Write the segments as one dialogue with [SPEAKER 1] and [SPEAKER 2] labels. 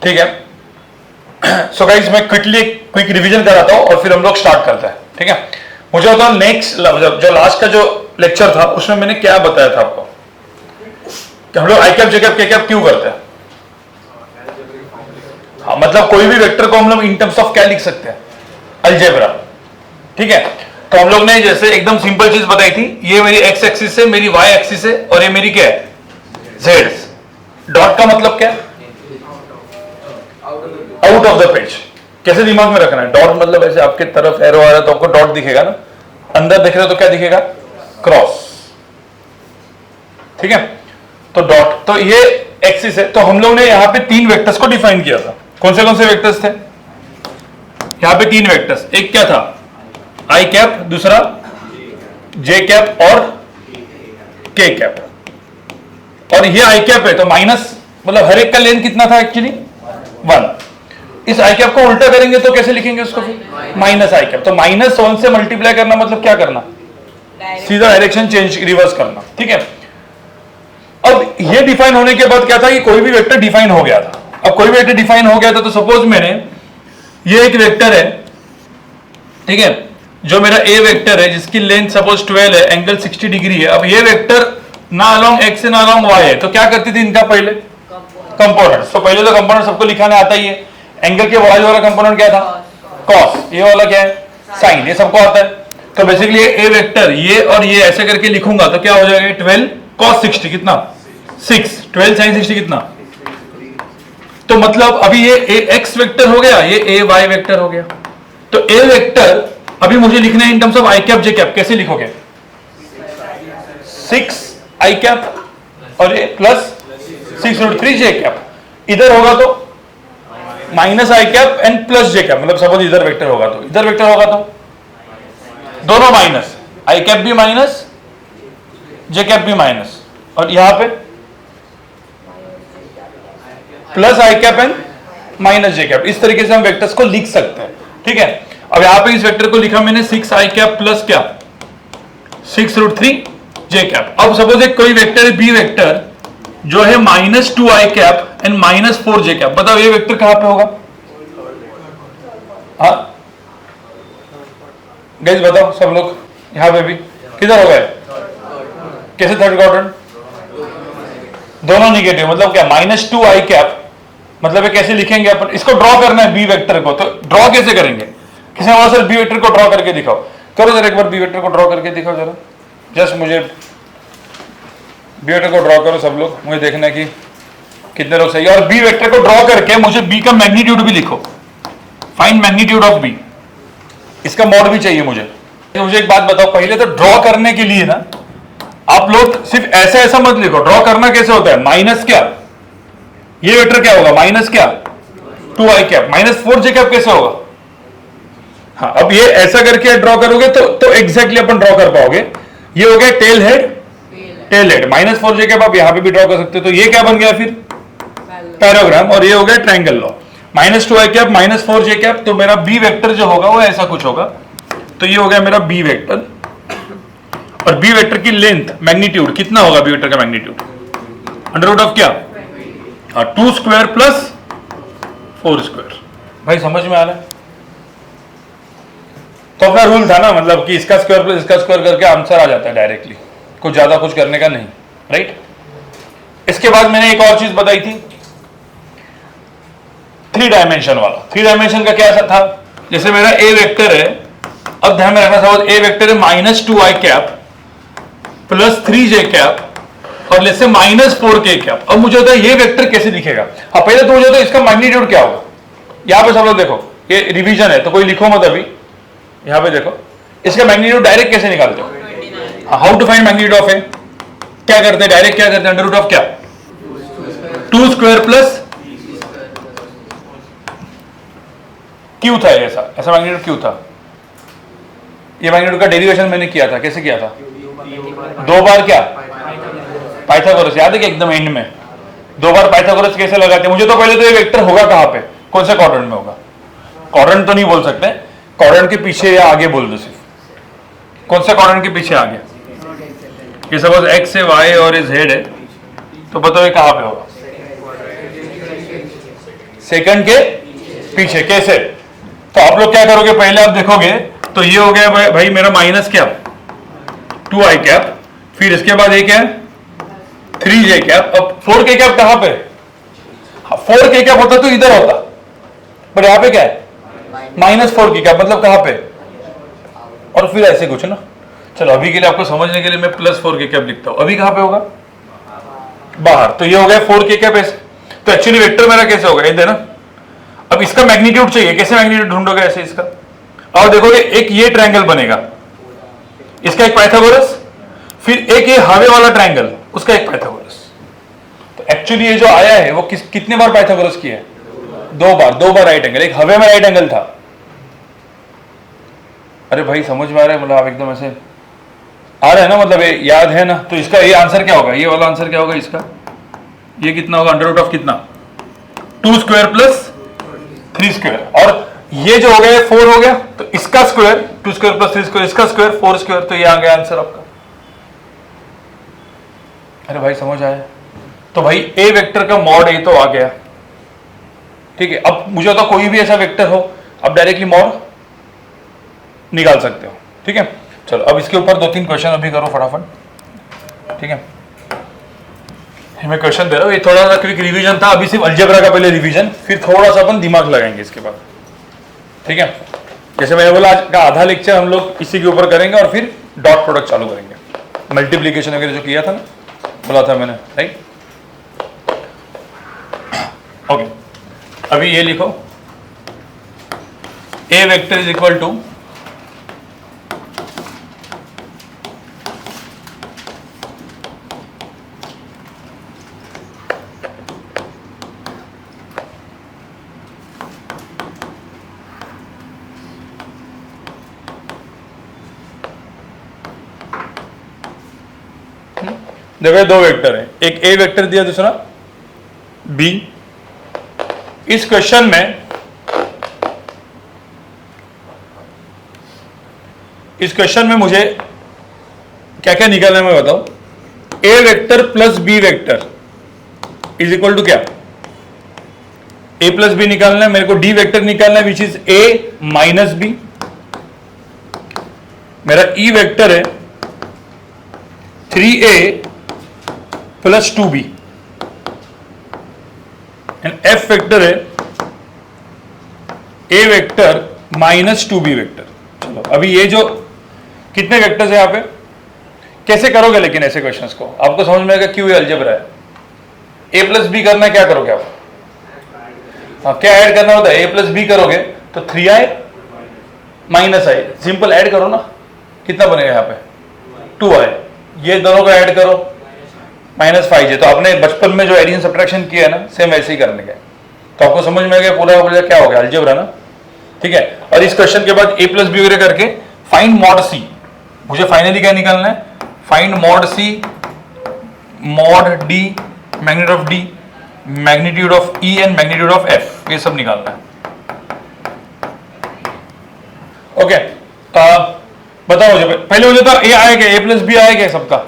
[SPEAKER 1] ठीक है। So guys मैं क्विक रिवीजन कराता हूं और फिर हम लोग स्टार्ट करते हैं। ठीक है, मुझे बताओ नेक्स्ट जो लास्ट का जो लेक्चर था उसमें मैंने क्या बताया था आपको कि हम लोग आई cap J cap K cap क्यों करते हैं। हाँ, मतलब कोई भी वेक्टर को हम लोग इन टर्म्स ऑफ क्या लिख सकते हैं, अलजेब्रा। ठीक है, तो हम लोग ने जैसे एकदम सिंपल चीज बताई थी, ये मेरी एक्स एक्सिस है, मेरी वाई एक्सिस है और ये मेरी क्या है, जेड। डॉट का मतलब क्या है, आउट ऑफ द पेज। कैसे दिमाग में रखना है, डॉट मतलब ऐसे आपके तरफ एरो आ रहा है तो आपको डॉट दिखेगा ना, अंदर देख रहे हो तो क्या दिखेगा, क्रॉस। ठीक है, तो डॉट, तो ये एक्सिस है। तो हम लोग ने यहाँ पे तीन वेक्टर्स को डिफाइन किया था। कौन से वेक्टर्स थे, यहाँ पे तीन वेक्टर्स, एक क्या था आई कैप, दूसरा जे कैप और के कैप। और ये आई कैप है तो माइनस, मतलब हर एक का लेंथ कितना था एक्चुअली 1। इस आई कैप को उल्टा करेंगे तो कैसे लिखेंगे उसको, माइनस आई कैप। तो -1 से मल्टीप्लाई करना मतलब क्या करना, सीधा डायरेक्शन चेंज, रिवर्स करना। ठीक है, अब ये डिफाइन होने के बाद क्या था कि कोई भी वेक्टर डिफाइन हो गया था। अब कोई भी वेक्टर डिफाइन हो गया था तो सपोज मैंने ये एक वेक्टर है, ठीक है, जो मेरा ए वेक्टर है जिसकी लेंथ सपोज 12 है, एंगल 60 डिग्री है। अब ये वेक्टर ना अलोंग एक्स है ना अलोंग वाई है, तो क्या करती थी इनका पहले कंपोनेंट। तो पहले तो कंपोनेंट सबको लिखाने आता ही है। एंगल के वाई वाला कंपोनेंट क्या था, कॉस, ये वाला क्या है, साइन, ये सबको आता है। तो बेसिकली ए वेक्टर ये और ये ऐसे करके लिखूंगा तो क्या हो जाएगा, 12 cos 60 कितना 6, 12 sin 60 कितना। तो मतलब अभी ये ए एक्स वेक्टर हो गया, ये ए वाई वेक्टर हो गया। तो ए वेक्टर अभी मुझे लिखना है in terms of I cap J cap. कैसे लिखोगे, 6 आई कैप और ये प्लस 6√3 जे कैप। इधर होगा तो minus I cap and plus J cap, मतलब सपोज इधर वेक्टर होगा तो इधर वेक्टर होगा तो दोनों माइनस, आई कैप भी माइनस जे कैप भी माइनस, और यहां पे plus I cap and minus J cap. इस तरीके से हम वेक्टर्स को लिख सकते हैं। ठीक है, अब यहां पे इस वेक्टर को लिखा मैंने 6 आई कैप प्लस क्या 6√3 जे कैप। अब सपोज एक कोई वेक्टर है बी वेक्टर जो है -2 आई कैप एंड -4 जे कैप। बताओ ये वेक्टर कहां पे होगा, हाँ गाइस बताओ सब लोग, यहां पे भी किधर होगा, कैसे थर्ड क्वाड्रेंट, दोनों निगेटिव, मतलब क्या -2 आई कैप। मतलब ये कैसे लिखेंगे अपन, इसको ड्रॉ करना है बी वेक्टर को, तो ड्रॉ कैसे करेंगे, किसी ने सर बी वेक्टर को ड्रॉ करके दिखाओ, करो जरा एक बार बी वेक्टर को ड्रॉ करके दिखाओ जरा, जस्ट मुझे बी वेक्टर को ड्रॉ करो सब लोग, मुझे देखना है कि कितने लोग सही है। और बी वेक्टर को ड्रॉ करके मुझे बी का मैग्नीट्यूड भी लिखो, फाइंड मैग्नीट्यूड ऑफ बी, इसका मॉड भी चाहिए मुझे। तो मुझे एक बात बताओ, पहले तो ड्रॉ करने के लिए ना आप लोग सिर्फ ऐसा ऐसा मत लिखो, ड्रॉ करना कैसे होता है, माइनस क्या, ये वेक्टर क्या होगा, माइनस क्या 2 आई कैप, -4 जे कैप कैसे होगा। हाँ, अब ये ऐसा करके ड्रॉ करोगे तो एग्जैक्टली अपन ड्रॉ कर पाओगे। ये हो गया टेल हेड, टेल हेड -4 जे कैप आप यहां पे भी ड्रॉ कर सकते हो। तो ये क्या बन गया फिर, पैराग्राम, और ये हो गया ट्रायंगल लॉ, -2 आई कैप -4 जे कैप। तो मेरा बी वेक्टर जो होगा वो ऐसा कुछ होगा। तो ये हो गया मेरा बी वेक्टर, और बी वेक्टर की लेंथ मैग्नीट्यूड कितना होगा, बी वेक्टर का मैग्नीट्यूड अंडररूट ऑफ क्या, 2 स्क्वायर प्लस 4 स्क्वायर। भाई समझ में आ रहा है। तो अपना रूल था ना, मतलब कि इसका स्क्वायर प्लस इसका स्क्वायर करके आंसर आ जाता है डायरेक्टली, कुछ ज्यादा कुछ करने का नहीं, राइट। इसके बाद मैंने एक और चीज बताई थी, 3 डायमेंशन वाला। 3 डायमेंशन का क्या था, जैसे मेरा ए वेक्टर है, अब ध्यान में रखना, सपोज ए वेक्टर है -2 आई कैप प्लस 3 जे कैप और जैसे -4 के कैप। अब मुझे होता है ये वेक्टर कैसे दिखेगा। हाँ, पहले तो मुझे होता है इसका मैग्नीट्यूड क्या होगा। यहां पे सब लोग देखो, ये रिवीजन है तो कोई लिखो मत अभी, यहां पे देखो इसका मैग्नीट्यूड डायरेक्ट कैसे निकालते हो, how to find magnitude of A, क्या करते हैं डायरेक्ट, क्या करते हैं अंडररूट ऑफ क्या 2 स्क्वायर प्लस क्यू था, ऐसा ऐसा मैग्नीट्यूड क्यू था। ये मैग्नीट्यूड का डेरिवेशन मैंने किया था, कैसे किया था, 2 बार क्या पाइथागोरस, याद है कि एकदम एंड में 2 बार पाइथागोरस कैसे लगाते हैं। मुझे तो पहले तो ये वेक्टर होगा कहां पे, कौन से क्वाड्रेंट में होगा, क्वाड्रेंट तो नहीं बोल सकते, क्वाड्रेंट के पीछे या आगे बोल दो सिर्फ, कौन से क्वाड्रेंट के पीछे आगे, ये सपोज एक्स है वाई और जेड है, तो बताओ ये कहां पे होगा, सेकंड के पीछे। कैसे? तो आप लोग क्या करोगे, पहले आप देखोगे तो ये हो गया भाई मेरा माइनस क्या 2i कैप, फिर इसके बाद एक है 3j कैप। अब 4k कैप कहां पे? 4k कैप होता तो इधर होता, पर यहां पे क्या है -4k कैप, मतलब कहां पे? और फिर ऐसे कुछ ना। चलो अभी के लिए आपको समझने के लिए मैं +4k कैप लिखता हूं। अभी कहां पे होगा? बाहर। तो ये हो गया 4k कैप ऐसे। तो एक्चुअली वेक्टर मेरा कैसे होगा, ये ना। अब इसका मैग्नीट्यूड चाहिए, कैसे मैग्नीट्यूड ढूंढोगे? ऐसे इसका, और देखोगे एक ये ट्रायंगल बनेगा, इसका एक पाइथागोरस, फिर एक ये हवे वाला ट्रायंगल, उसका एक पाइथागोरस। तो एक्चुअली ये जो आया है वो कितने बार पाइथागोरस किया है? 2 बार राइट एंगल। एक हवे में राइट एंगल था। अरे भाई समझ में आ रहा है? मतलब आप एकदम ऐसे आ रहा है ना, मतलब ये याद है ना? तो इसका ये आंसर क्या होगा? ये वाला आंसर क्या होगा इसका? ये कितना होगा? √ऑफ कितना? 2 स्क्वायर प्लस 3 स्क्वायर। और ये जो हो गया 4 हो गया, तो इसका स्क्वायर 2 स्क्वायर प्लस 3 स्क्वायर, इसका स्क्वायर 4 स्क्वायर। तो ये आ गया आंसर आपका। अरे भाई समझ आया? तो भाई ए वेक्टर का मॉड ए तो आ गया, ठीक है। अब मुझे तो कोई भी ऐसा वेक्टर हो, अब डायरेक्टली मॉड निकाल सकते हो, ठीक है। चलो अब इसके ऊपर 2-3 क्वेश्चन अभी करो फटाफट, ठीक है। मैं क्वेश्चन दे रहा हूँ, ये थोड़ा सा क्विक रिवीजन था। अभी सिर्फ अलजेब्रा का पहले रिवीजन, फिर थोड़ा सा अपन दिमाग लगाएंगे इसके बाद, ठीक है। जैसे मैंने बोला आज का आधा लेक्चर हम लोग इसी के ऊपर करेंगे और फिर डॉट प्रोडक्ट चालू करेंगे, मल्टीप्लीकेशन वगैरह जो किया था ना, बोला था मैंने, राइट। ओके, अभी ये लिखो, ए वेक्टर इज इक्वल टू देखो 2 वेक्टर है, एक ए वेक्टर दिया, दूसरा बी। इस क्वेश्चन में मुझे क्या क्या निकालना है मैं बताऊं। A vector plus B vector is equal to क्या? ए प्लस बी निकालना है मेरे को, डी वेक्टर निकालना है which is A minus B. मेरा ई वेक्टर है 3a plus 2b, and F vector है ए वेक्टर माइनस 2b वेक्टर। चलो अभी ये जो कितने वेक्टर्स है यहां पे, कैसे करोगे लेकिन ऐसे क्वेश्चंस को? आपको समझ में आएगा क्यों ये अलजेब्रा है। ए प्लस बी करना है, क्या करोगे आप? हाँ, क्या ऐड करना होता है? ए प्लस बी करोगे तो 3i माइनस आई, सिंपल ऐड करो ना, कितना बनेगा यहाँ पे? 2i। ये दोनों को ऐड करो, -5j। तो आपने बचपन में जो एडिशन सब्ट्रैक्शन किया है ना, सेम वैसे ही करने का। तो आपको समझ में आ गया पूरा क्या हो गया, अलजेब्रा ना, ठीक है। और इस क्वेश्चन के बाद ए प्लस बी वगैरह करके फाइंड मॉड सी। मुझे फाइनली क्या निकालना है? Find mod C, mod D, magnitude of D, magnitude of E and magnitude of F, ये सब निकालना है। ओके, बताओ मुझे पहले, मुझे तो ए आएगा, ए प्लस बी आएगा सबका।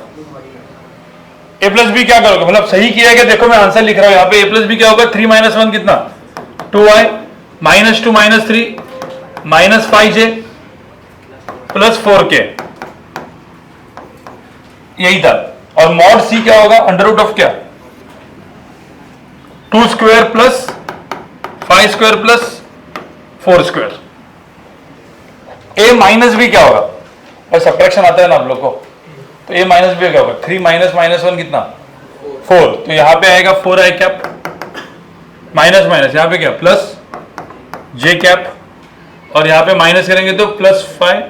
[SPEAKER 1] ए प्लस बी क्या करोगे, मतलब सही किया क्या? देखो मैं आंसर लिख रहा हूं यहाँ पे। ए प्लस बी क्या होगा? 3 - 1 कितना? 2i, -2 - 3 -5j प्लस 4k, यही था। और मॉड सी क्या होगा? अंडर रूट ऑफ क्या? 2 square plus 5 square plus 4 square. A minus B क्या होगा? और सब्ट्रैक्शन आता है ना आप लोग को, तो ए माइनस बी क्या होगा? 3 - -1 कितना? 4। तो यहां पे आएगा 4i कैप, माइनस माइनस यहां पे क्या? प्लस j कैप, और यहां पे माइनस करेंगे तो +5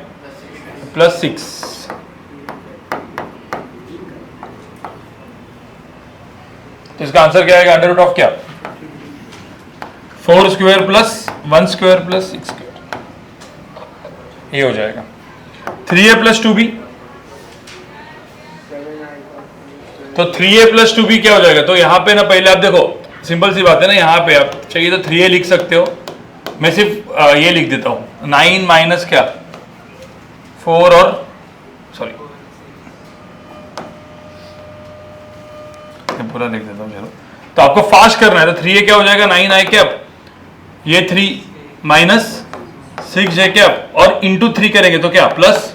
[SPEAKER 1] +6। तो इसका आंसर क्या आएगा? अंडर रूट ऑफ क्या? 4 square plus 1 square plus 6 square, ये हो जाएगा। 3a प्लस 2b, तो 3a प्लस 2b क्या हो जाएगा? तो यहां पे ना पहले आप देखो, सिंपल सी बात है ना, यहां पे आप चाहिए तो 3a लिख सकते हो, मैं सिर्फ ये लिख देता हूं, 9 माइनस क्या 4, और सॉरी पूरा लिख देता हूं। चलो, तो आपको फास्ट करना है, तो 3a क्या हो जाएगा? 9i कैप ये 3 माइनस 6j कैप और इंटू 3 करेंगे तो क्या प्लस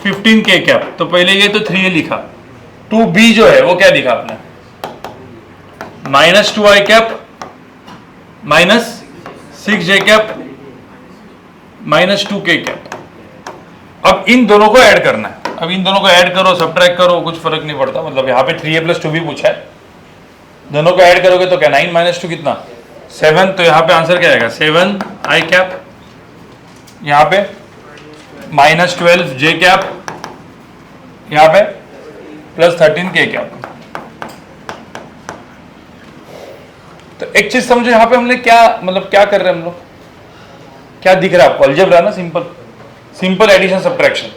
[SPEAKER 1] 15k कैप। तो पहले ये तो 3 लिखा, 2b जो है वो क्या लिखा आपने minus 2i cap minus 6j cap minus 2k cap. अब इन दोनों को ऐड करना है। अब इन दोनों को ऐड करो, सब्ट्रैक्ट करो, कुछ फर्क नहीं पड़ता। मतलब यहाँ पे 3a + 2b पूछा है, दोनों को ऐड करोगे तो क्या 9 - 2 कितना 7। तो यहाँ पे आंसर क्या आएगा 7i कैप, यहाँ पे माइनस 12j कैप, यहाँ पे प्लस 13k कैप। तो एक चीज समझो, यहाँ पे हमने क्या मतलब क्या कर रहे हैं हम लोग, क्या दिख रहा है आपको अलजेब्रा ना, सिंपल एडिशन सब्ट्रैक्शन।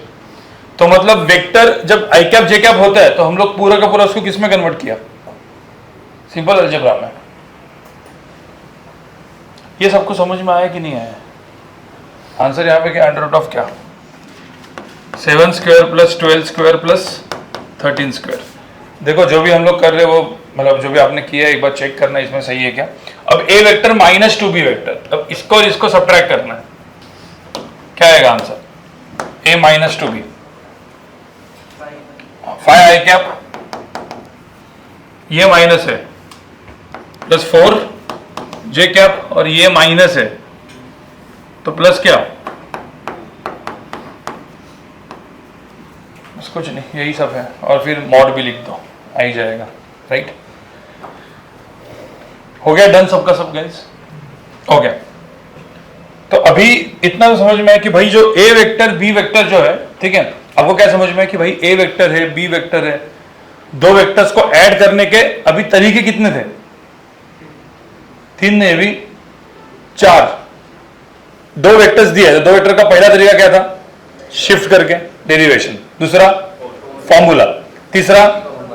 [SPEAKER 1] तो मतलब वेक्टर जब आई कैप जे कैप होता है तो हम लोग पूरा का पूरा उसको किस में कन्वर्ट किया, सिंपल अलजेब्रा में। ये सबको समझ में आया कि नहीं आया? आंसर यहाँ पे क्या √ क्या 7² + 12² + 13²। देखो जो भी हम लोग कर रहे हैं वो मतलब जो भी आपने किया है एक बार चेक करना इसमें सही है क्या। अब a vector minus 2b vector, अब इसको और इसको सब्ट्रैक्ट करना है, क्या आएगा answer a - 2b 5i cap, ये माइनस है प्लस 4j कैप और ये माइनस है तो प्लस क्या कुछ नहीं, यही सब है। और फिर मॉड भी लिख दो, आ ही जाएगा। राइट, हो गया डन सबका सब गाइस, हो गया। तो अभी इतना तो समझ में है कि भाई जो a वेक्टर b वेक्टर जो है, ठीक है, आपको क्या समझ में है कि भाई a वेक्टर है b वेक्टर है, दो वेक्टर्स को ऐड करने के अभी तरीके कितने थे, 3 नहीं अभी 4। दो वेक्टर्स दिए, दो वेक्टर का पहला तरीका क्या था, शिफ्ट करके डेरिवेशन, दूसरा फॉर्मूला, तीसरा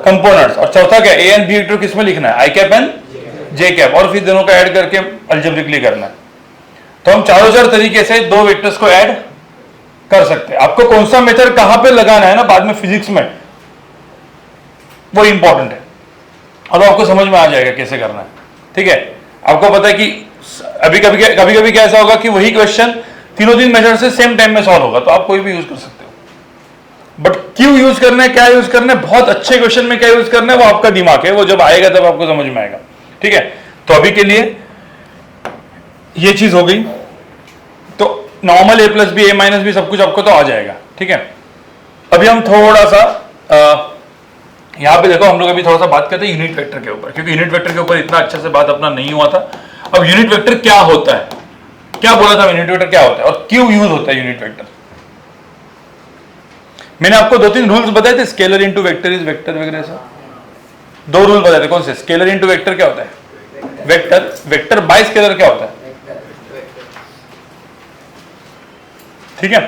[SPEAKER 1] कंपोनेंट्स, और चौथा क्या a एंड b वेक्टर किसमें लिखना है, I cap and J cap, और फिर दोनों को ऐड करके अल्जेब्रिकली करना है। तो हम चारों चार तरीके से दो वेक्टर्स को ऐड कर सकते हैं। आपको कौन सा मेथड कहां पे लगाना है ना बाद में फिजिक्स में, वो इंपॉर्टेंट है, और आपको समझ में आ जाएगा कैसे करना है। ठीक है, आपको पता है कि अभी कभी क्या ऐसा होगा कि वही क्वेश्चन तीनों तीन मेथड से सेम टाइम में सॉल्व होगा, तो आप कोई भी यूज कर सकते हो। बट क्यों यूज करना है, क्या यूज करना है, बहुत अच्छे क्वेश्चन में क्या यूज करना है, वो आपका दिमाग है, वो जब आएगा तब आपको समझ में आएगा। ठीक है, तो अभी के लिए ये चीज हो गई। तो normal a + b a - b सब कुछ आपको तो आ जाएगा। ठीक है, अभी हम थोड़ा सा यहां पे देखो, हम लोग अभी थोड़ा सा बात करते हैं यूनिट वेक्टर के ऊपर, क्योंकि यूनिट वेक्टर के ऊपर इतना अच्छे से बात अपना नहीं हुआ था। अब यूनिट वेक्टर क्या होता है, क्या बोला था यूनिट वेक्टर क्या होता है और क्यों यूज होता है यूनिट वेक्टर। मैंने आपको 2-3 रूल्स बताए थे, scalar into vector is vector वगैरह से। 2 रूल बताए थे, कौन से, स्केलर इनटू वेक्टर क्या होता है, वेक्टर, वेक्टर बाय स्केलर क्या होता है। ठीक है,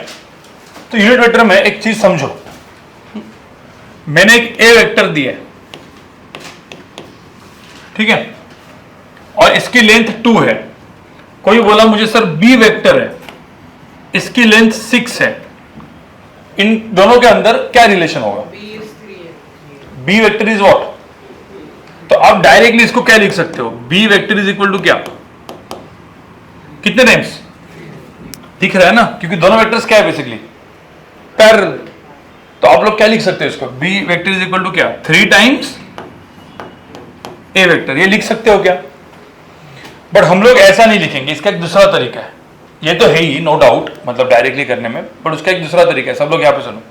[SPEAKER 1] तो यूनिट वेक्टर में एक चीज समझो, मैंने एक ए वेक्टर दिया है, ठीक है, और इसकी लेंथ 2 है। कोई बोला मुझे सर बी वेक्टर है, इसकी लेंथ 6 है, इन दोनों के अंदर क्या रिलेशन होगा, बी वेक्टर इज व्हाट। तो आप डायरेक्टली इसको क्या लिख सकते हो, B vector is equal to क्या, कितने टाइम्स दिख रहा है ना, क्योंकि दोनों वेक्टर्स क्या है बेसिकली पैरेलल। तो आप लोग क्या लिख सकते हो इसको, B vector is equal to क्या 3 टाइम्स ए वेक्टर, ये लिख सकते हो क्या। बट हम लोग ऐसा नहीं लिखेंगे, इसका एक दूसरा तरीका है, ये तो है ही नो डाउट, मतलब डायरेक्टली करने में, बट उसका एक दूसरा तरीका है। सब लोग यहां पे सुनो,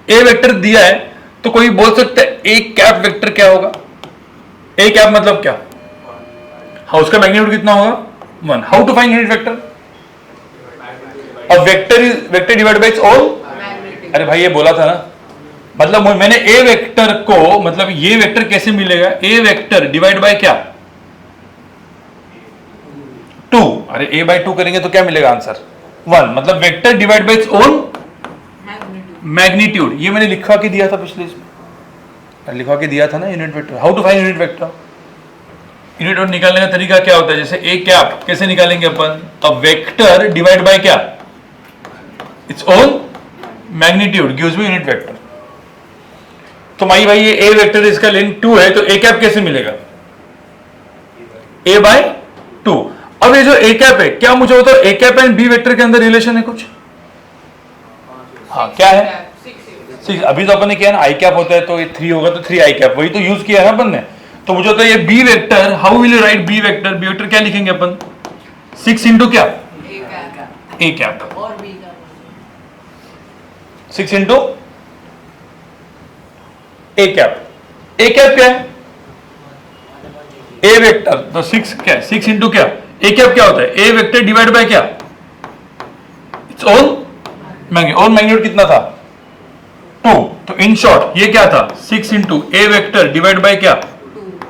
[SPEAKER 1] ए वेक्टर दिया है तो कोई बोल सकता है ए कैप वेक्टर क्या होगा, ए कैप मतलब क्या, हाँ उसका मैग्नीट्यूड कितना होगा 1। How to find unit vector, अब vector is vector divide by its all. अरे भाई ये बोला था ना, मतलब मैंने ए वेक्टर को, मतलब ये वेक्टर कैसे मिलेगा, ए वेक्टर डिवाइड बाय क्या 2। अरे a बाय 2 करेंगे तो क्या मिलेगा आंसर 1, मतलब vector divide by it's own magnitude. ये मैंने लिखवा के दिया था पिछले इसमें, लिखवा के दिया था ना unit vector. How to find unit vector, unit vector निकालने का तरीका क्या होता है, जैसे ए कैप कैसे निकालेंगे अपन, अब वेक्टर डिवाइड बाय क्या its own magnitude gives me unit vector. तो भाई ये ए वेक्टर इसका लेंथ 2 है, तो ए कैप कैसे मिलेगा a बाय 2। अब ये जो ए कैप है, क्या मुझे बताओ A cap and B vector के अंदर रिलेशन है कुछ? हाँ क्या है? 6। अभी तो अपन ने किया ना, आई कैप होता है तो ये 3 होगा तो 3 आई कैप, वही तो यूज किया है अपन ने। तो मुझे तो ये B vector, how will you write B vector? B vector क्या लिखेंगे अपन? 6 इंटू क्या? A cap.
[SPEAKER 2] और बी का
[SPEAKER 1] 6 into A cap. A cap क्या है? ए वेक्टर। तो 6 क्या है? 6 इंटू क्या? ए कैप क्या होता है? ए वेक्टर डिवाइड बाय क्या? Its own magnitude. Own magnitude कितना था? 2। तो इन शॉर्ट ये क्या था? 6 into A vector divide by क्या?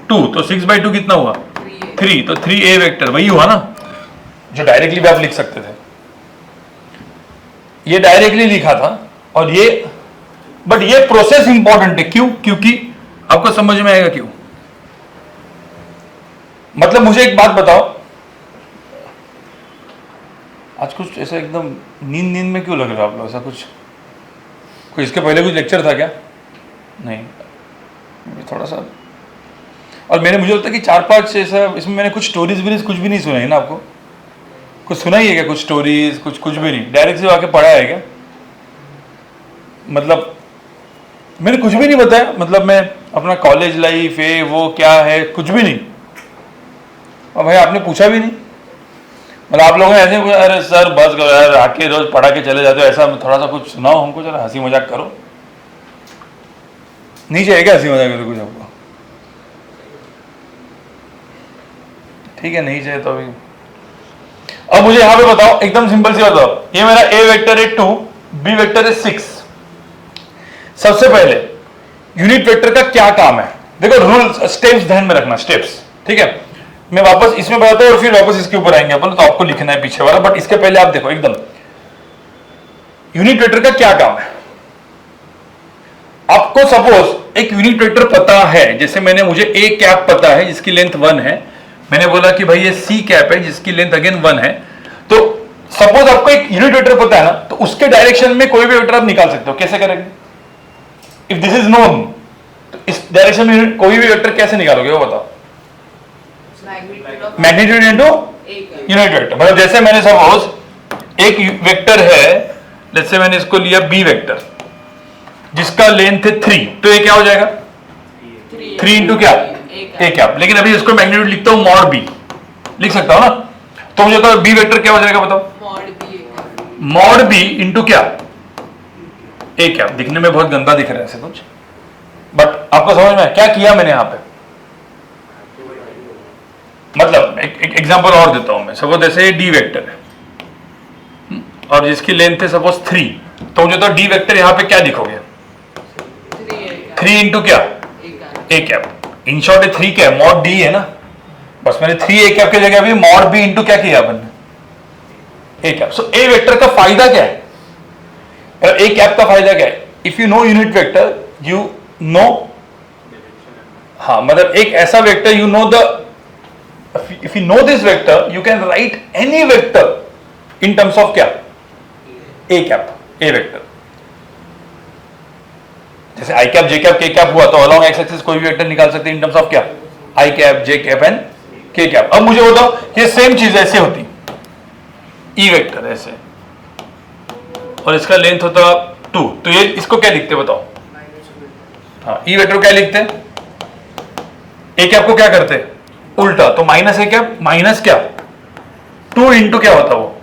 [SPEAKER 1] 2। तो 6/2 कितना हुआ? 3। तो 3 ए वेक्टर वही हुआ ना जो डायरेक्टली भी आप लिख सकते थे। ये डायरेक्टली लिखा था और ये, बट ये प्रोसेस इंपॉर्टेंट है। क्यों? क्योंकि आपको समझ में आएगा क्यों। मतलब मुझे एक बात बताओ, आज कुछ ऐसा एकदम नींद नींद में क्यों लग रहा है आप लोग? ऐसा कुछ कोई इसके पहले कुछ लेक्चर था क्या? नहीं, थोड़ा सा। और मुझे लगता है कि 4-5 ऐसा इसमें मैंने कुछ स्टोरीज वीरीज कुछ भी नहीं सुनाई ना आपको? कुछ सुनाई है क्या? कुछ स्टोरीज कुछ भी नहीं, डायरेक्ट से आके पढ़ा है क्या? मतलब मैंने कुछ भी नहीं बताया, मतलब मैं अपना कॉलेज लाइफ है वो क्या है कुछ भी नहीं। और भाई आपने पूछा भी नहीं, मतलब आप लोगों ने ऐसे पूछा, अरे सर बस करो यार, आके रोज पढ़ा के चले जाते हो, ऐसा थोड़ा सा कुछ सुनाओ हमको, चलो हंसी मजाक करो। नहीं चाहिए क्या हंसी मजाक करो कुछ आपको? ठीक है, नहीं चाहिए तो अभी। अब मुझे यहां पे बताओ, एकदम सिंपल सी बताओ, ये मेरा ए वेक्टर है 2, बी वेक्टर है 6। सबसे पहले यूनिट वेक्टर का क्या काम है? देखो रूल स्टेप्स ध्यान में रखना, स्टेप्स। ठीक है, मैं वापस इसमें बताता हूं और फिर वापस इसके ऊपर आएंगे अपन, तो आपको लिखना है पीछे वाला, बट इसके पहले आप देखो एकदम यूनिट वेक्टर का क्या काम है। आपको सपोज एक यूनिट वेक्टर पता है, जैसे मुझे ए कैप पता है जिसकी लेंथ 1 है, मैंने बोला कि भाई ये सी कैप है जिसकी लेंथ अगेन 1 है। तो सपोज आपको एक यूनिट वेक्टर पता है ना, तो उसके डायरेक्शन में कोई भी वेक्टर आप निकाल सकते हो। कैसे करेंगे? इफ दिस इज नोन, तो इस डायरेक्शन में कोई भी वेक्टर कैसे निकालोगे वो बताओ? Magnitude into unit vector. मतलब जैसे मैंने सपोज एक वेक्टर है, लेट्स से मैंने इसको लिया बी वेक्टर जिसका लेंथ है 3, तो ये क्या हो जाएगा? 3 इंटू क्या? A cap. लेकिन अभी इसको मैग्नीट्यूड लिखता हूं मॉड बी, लिख सकता हूं ना? तो मुझे तो बी वेक्टर क्या हो जाएगा बताओ? मॉड बी इंटू क्या? A cap. दिखने में बहुत गंदा दिख रहा है ऐसे कुछ, बट आपको समझ में क्या किया मैंने यहां पे? मतलब एक एग्जांपल और देता हूं मैं। सपोज जैसे डी वेक्टर है और जिसकी लेंथ है सपोज 3, तो मुझे तो डी वेक्टर यहां पे क्या लिखोगे? 3 इंटू क्या? A cap. इन शॉर्ट 3 क्या है? मॉड डी है ना, बस मैंने 3 ए कैप की जगह अभी मॉड बी इंटू क्या किया अपन ने? A cap. So A vector का फायदा क्या है? ए कैप का फायदा क्या है? If you know unit vector you know, हाँ मतलब एक ऐसा vector you know the, if you know this vector you can write any vector in terms of क्या? a cap, a vector। जैसे i cap, j cap, k cap हुआ तो along x axis कोई भी वेक्टर निकाल सकते हैं in terms of क्या? i cap, j cap and k cap। अब मुझे बताओ ये सेम चीज ऐसे होती, e वेक्टर ऐसे और इसका लेंथ होता 2, तो ये इसको क्या लिखते बताओ? हाँ, e वेक्टर क्या लिखते हैं? a cap को क्या करते? उल्टा, तो माइनस ए कैप माइनस क्या? 2 इंटू क्या होता वो?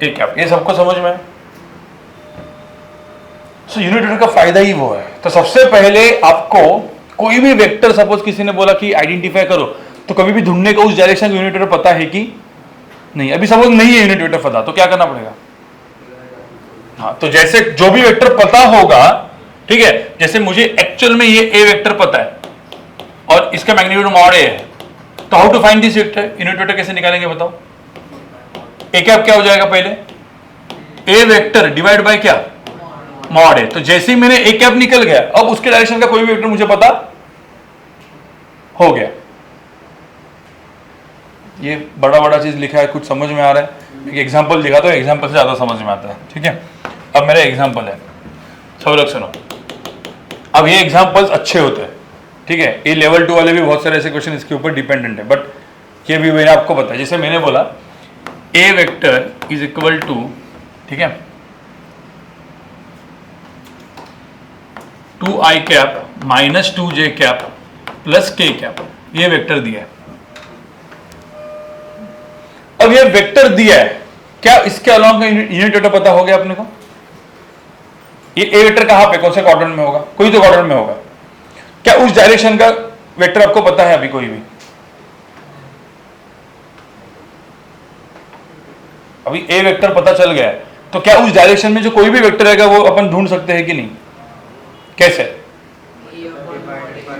[SPEAKER 1] A cap. ये सबको समझ में? सो यूनिट वेक्टर का फायदा ही वो है। तो सबसे पहले आपको कोई भी वेक्टर, सपोज किसी ने बोला कि आइडेंटिफाई करो, तो कभी भी ढूंढने का उस डायरेक्शन यूनिट वेक्टर पता है कि नहीं? अभी सपोज नहीं है यूनिट वेक्टर पता, तो क्या करना पड़ेगा? हाँ, तो जैसे जो भी वेक्टर पता होगा, ठीक है, जैसे मुझे एक्चुअल में ये ए वेक्टर पता है और इसका मैग्नीट्यूड मॉड ए है, तो how to find this vector? Unit vector कैसे निकालेंगे बताओ? ए कैप क्या हो जाएगा पहले? ए वेक्टर डिवाइड बाय क्या? Mod A. तो जैसे ही मैंने ए कैप निकल गया, अब उसके डायरेक्शन का कोई भी वेक्टर मुझे पता हो गया। ये बड़ा बड़ा चीज लिखा है, कुछ समझ में आ रहा है? एक एग्जांपल दिखा दो, एग्जांपल से ज्यादा समझ में आता है। ठीक है, अब मेरा एग्जांपल है, सब लोग सुनो। अब ये एग्जांपल्स अच्छे होते हैं, ठीक है, ये लेवल 2 वाले भी बहुत सारे ऐसे क्वेश्चन इसके ऊपर डिपेंडेंट है, बट ये भी मैंने आपको बताया, जैसे मैंने बोला ए वेक्टर इज इक्वल टू, ठीक है, 2i cap minus 2j cap plus k cap, ये वेक्टर दिया है। अब ये वेक्टर दिया है, क्या इसके अलावा यूनिट वेक्टर पता हो गया अपने को? ये ए वेक्टर कहां पे, कौन से क्वाड्रेंट में होगा? कोई तो क्वाड्रेंट में होगा। क्या उस डायरेक्शन का वेक्टर आपको पता है अभी? कोई भी अभी ए वेक्टर पता चल गया है, तो क्या उस डायरेक्शन में जो कोई भी वेक्टर रहेगा वो अपन ढूंढ सकते हैं कि नहीं? कैसे?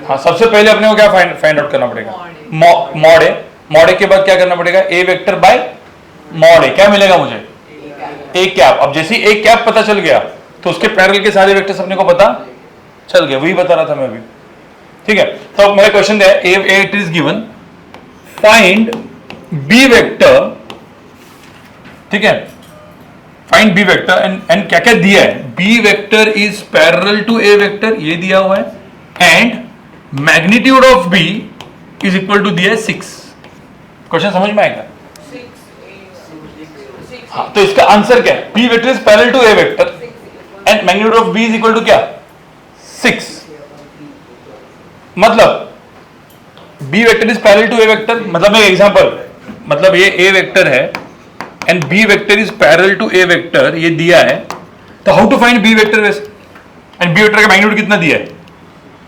[SPEAKER 1] हाँ, सबसे पहले अपने को क्या फाइंड आउट करना पड़ेगा? मॉड ए। मॉड ए के बाद क्या करना पड़ेगा? ए वेक्टर बाय मॉड ए। क्या मिलेगा मुझे? A cap. अब जैसे ए कैप पता चल गया तो उसके पैरेलल के सारे वेक्टर्स अपने को पता चल गए, वही बता रहा था मैं अभी, ठीक है। तो मेरा क्वेश्चन है, A it is given, find B vector, ठीक है, फाइंड बी वेक्टर एंड क्या क्या दिया है? B vector is parallel to A vector, ये दिया हुआ है, and magnitude of B is equal to दिया है 6। क्वेश्चन समझ में आएगा? हाँ, तो इसका आंसर क्या है? B vector is parallel to A vector and magnitude of B is equal to क्या? 6। मतलब B vector is parallel to A vector, मतलब एक एग्जांपल, मतलब ये ए वेक्टर है and B vector is parallel to A vector, ये दिया है, तो how to find B vector and B vector का मैग्नीट्यूड कितना दिया है?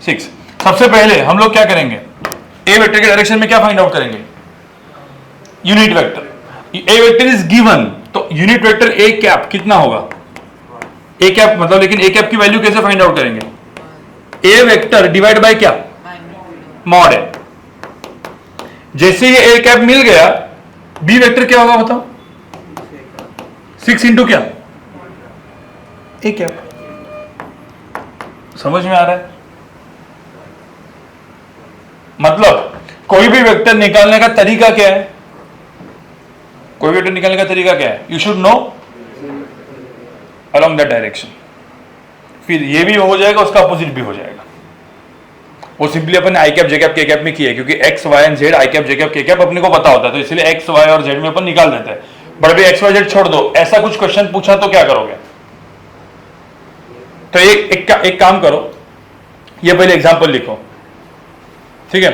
[SPEAKER 1] 6। सबसे पहले हम लोग क्या करेंगे? ए वेक्टर के डायरेक्शन में क्या फाइंड आउट करेंगे? Unit vector. A vector is given, तो यूनिट वेक्टर ए कैप कितना होगा? ए कैप मतलब, लेकिन ए कैप की वैल्यू कैसे फाइंड आउट करेंगे? ए वेक्टर डिवाइड बाय क्या? मॉड है। जैसे ये ए कैप मिल गया, बी वेक्टर क्या होगा बताओ? 6 इंटू क्या? A cap. समझ में आ रहा है? मतलब कोई भी वेक्टर निकालने का तरीका क्या है? कोई वेक्टर निकालने का तरीका क्या है? You should know along that direction. फिर ये भी हो जाएगा, उसका अपोजिट भी हो जाएगा। वो सिंपली अपन I cap J cap K cap में किया है, क्योंकि X Y and Z I cap J cap K cap अपने को पता होता है, तो इसलिए एक्स वाई और जेड में अपन निकाल देते हैं। बट भी एक्स वाई जेड छोड़ दो, ऐसा कुछ क्वेश्चन पूछा तो क्या करोगे? तो एक काम करो, ये पहले एग्जांपल लिखो, ठीक है।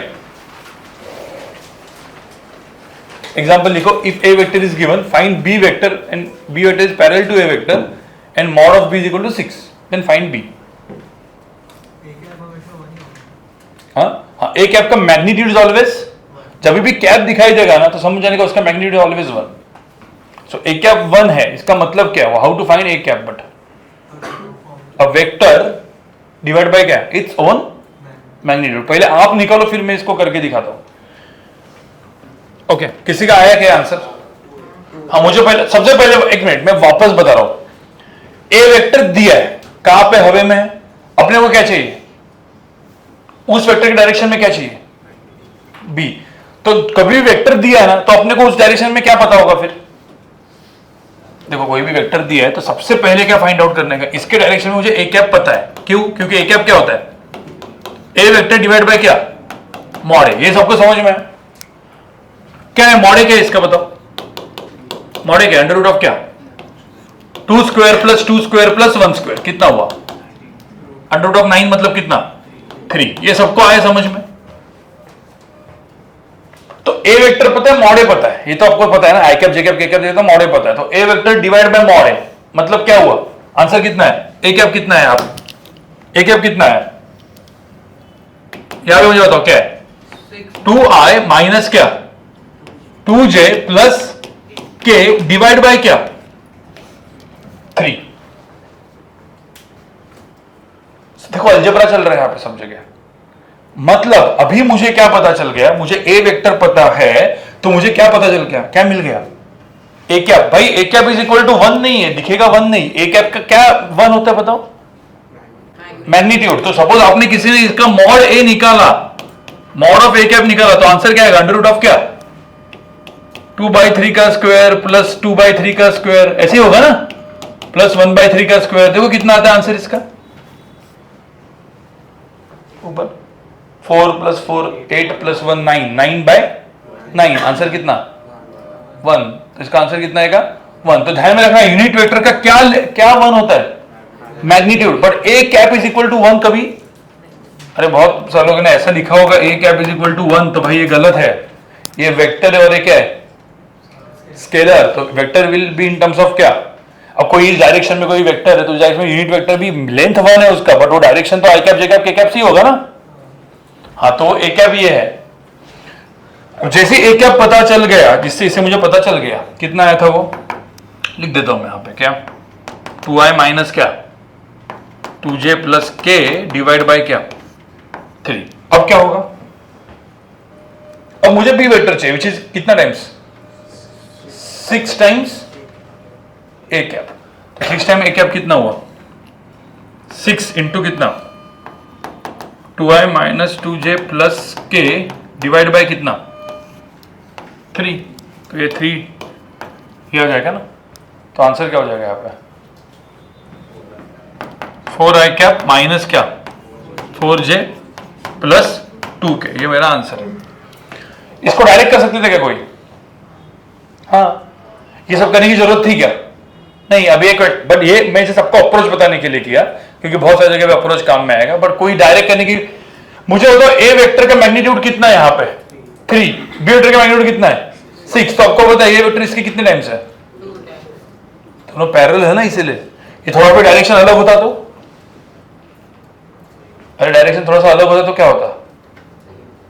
[SPEAKER 1] एग्जांपल लिखो, if A vector is given, find B vector and B vector is parallel to A vector and mod of B is equal to 6, then find B. हाँ, ए कैप का मैग्नीट्यूड इज ऑलवेज, जब भी cap दिखाई देगा ना तो समझ जाने का उसका magnitude is always 1। So A cap 1 है, इसका मतलब क्या है? How to find A cap? But a vector divide by क्या? Its own magnitude. पहले आप निकालो, फिर मैं इसको करके दिखाता हूं। ओके, किसी का आया क्या आंसर? हाँ, मुझे पहले, सबसे पहले एक मिनट मैं वापस बता रहा हूं। ए वेक्टर दिया है, कहां पे? हवे में है। अपने को क्या चाहिए? उस वेक्टर के डायरेक्शन में क्या चाहिए? बी। तो कभी भी वेक्टर दिया है ना, तो अपने को उस डायरेक्शन में क्या पता होगा? फिर देखो, कोई भी वेक्टर दिया है तो सबसे पहले क्या फाइंड आउट करने का? इसके डायरेक्शन में मुझे ए कैप पता है। क्यों? क्योंकि ए कैप क्या होता है? ए वेक्टर डिवाइड बाय क्या? मॉड ए। ये सबको समझ में है? क्या है मॉड ए? क्या है इसका बताओ? मॉड ए क्या? अंडर रूट ऑफ क्या? 2 square plus 2 square plus 1 square, कितना हुआ? अंडर रूट ऑफ 9 मतलब कितना? 3। ये सबको आया समझ में? तो ए वेक्टर पता है, मॉड ए पता है, ये तो आपको पता है ना। आई cap J cap K cap तो मॉड ए पता है, तो ए वेक्टर डिवाइड बाय मॉड ए मतलब क्या हुआ? आंसर कितना है? ए कैप कितना है? आप ए कैप कितना है यहां पे मुझे बताओ, क्या है? 2i माइनस क्या? 2j plus k divide by क्या? 3। देखो, अलजेब्रा चल रहा है यहां पे सब जगह। मतलब अभी मुझे क्या पता चल गया? मुझे ए वेक्टर पता है, तो मुझे क्या पता चल गया? क्या मिल गया? A cap. भाई ए कैप इज इक्वल टू 1 नहीं है, दिखेगा 1 नहीं। ए कैप का क्या 1 होता है बताओ? मैग्नीट्यूड। तो सपोज आपने किसी ने इसका मॉड ए निकाला, मॉड ऑफ ए कैप निकाला, तो आंसर क्या आएगा? अंडर रूट ऑफ क्या? 2/3 का स्क्वायर प्लस 2/3 का स्क्वायर, ऐसे ही होगा ना, प्लस 1/3 का स्क्वायर। देखो कितना आता है आंसर इसका ऊपर। 4 + 4 8 + 1 9, 9/3। 9, आंसर कितना 1, तो इसका आंसर कितना आएगा 1। तो ध्यान में रखना यूनिट वेक्टर का क्या 1 होता है, magnitude, but A cap is equal to 1 कभी, अरे बहुत सारे लोगों ने ऐसा लिखा होगा ए कैप इज इक्वल टू 1, तो भाई ये गलत है, ये वेक्टर है और ये क्या है स्केलर, तो vector will be in terms of क्या, अब कोई इस डायरेक्शन में कोई वेक्टर है तो डायरेक्शन में यूनिट वेक्टर भी लेंथ 1 है उसका, बट वो डायरेक्शन तो आई cap J cap K cap C होगा ना, हाँ तो ए कैप ये है। जैसे ए कैप पता चल गया, जिससे इसे मुझे पता चल गया कितना आया था वो लिख देता हूं मैं यहां पे, क्या 2i माइनस क्या 2j plus k divide by क्या 3। अब क्या होगा, अब मुझे बी वेक्टर चाहिए विच इज कितना times 6 times A cap, 6 time A cap कितना हुआ 6 इंटू कितना 2i minus 2j plus k divide by कितना 3, तो ये 3 ही आ जाएगा ना, तो आंसर क्या हो जाएगा यहाँ पे 4i कैप माइनस क्या 4j प्लस 2k, ये मेरा आंसर है। इसको डायरेक्ट कर सकते थे क्या कोई, हाँ ये सब करने की जरूरत थी क्या, नहीं अभी एक, बट ये मैं इसे सबको अप्रोच बताने के लिए किया क्योंकि बहुत सारी जगह पे अप्रोच काम में आएगा, बट कोई डायरेक्ट करने की, मुझे बताओ ए वेक्टर का मैग्नीट्यूड कितना है यहाँ पे 3, बी वेक्टर का मैग्नीट्यूड कितना है 6, तो आपको पता है ये वेक्टर इसके कितने टाइम्स है, दोनों पैरेलल है ना, इसीलिए ये थोड़ा भी डायरेक्शन अलग होता अरे डायरेक्शन थोड़ा सा अलग होता तो क्या होता,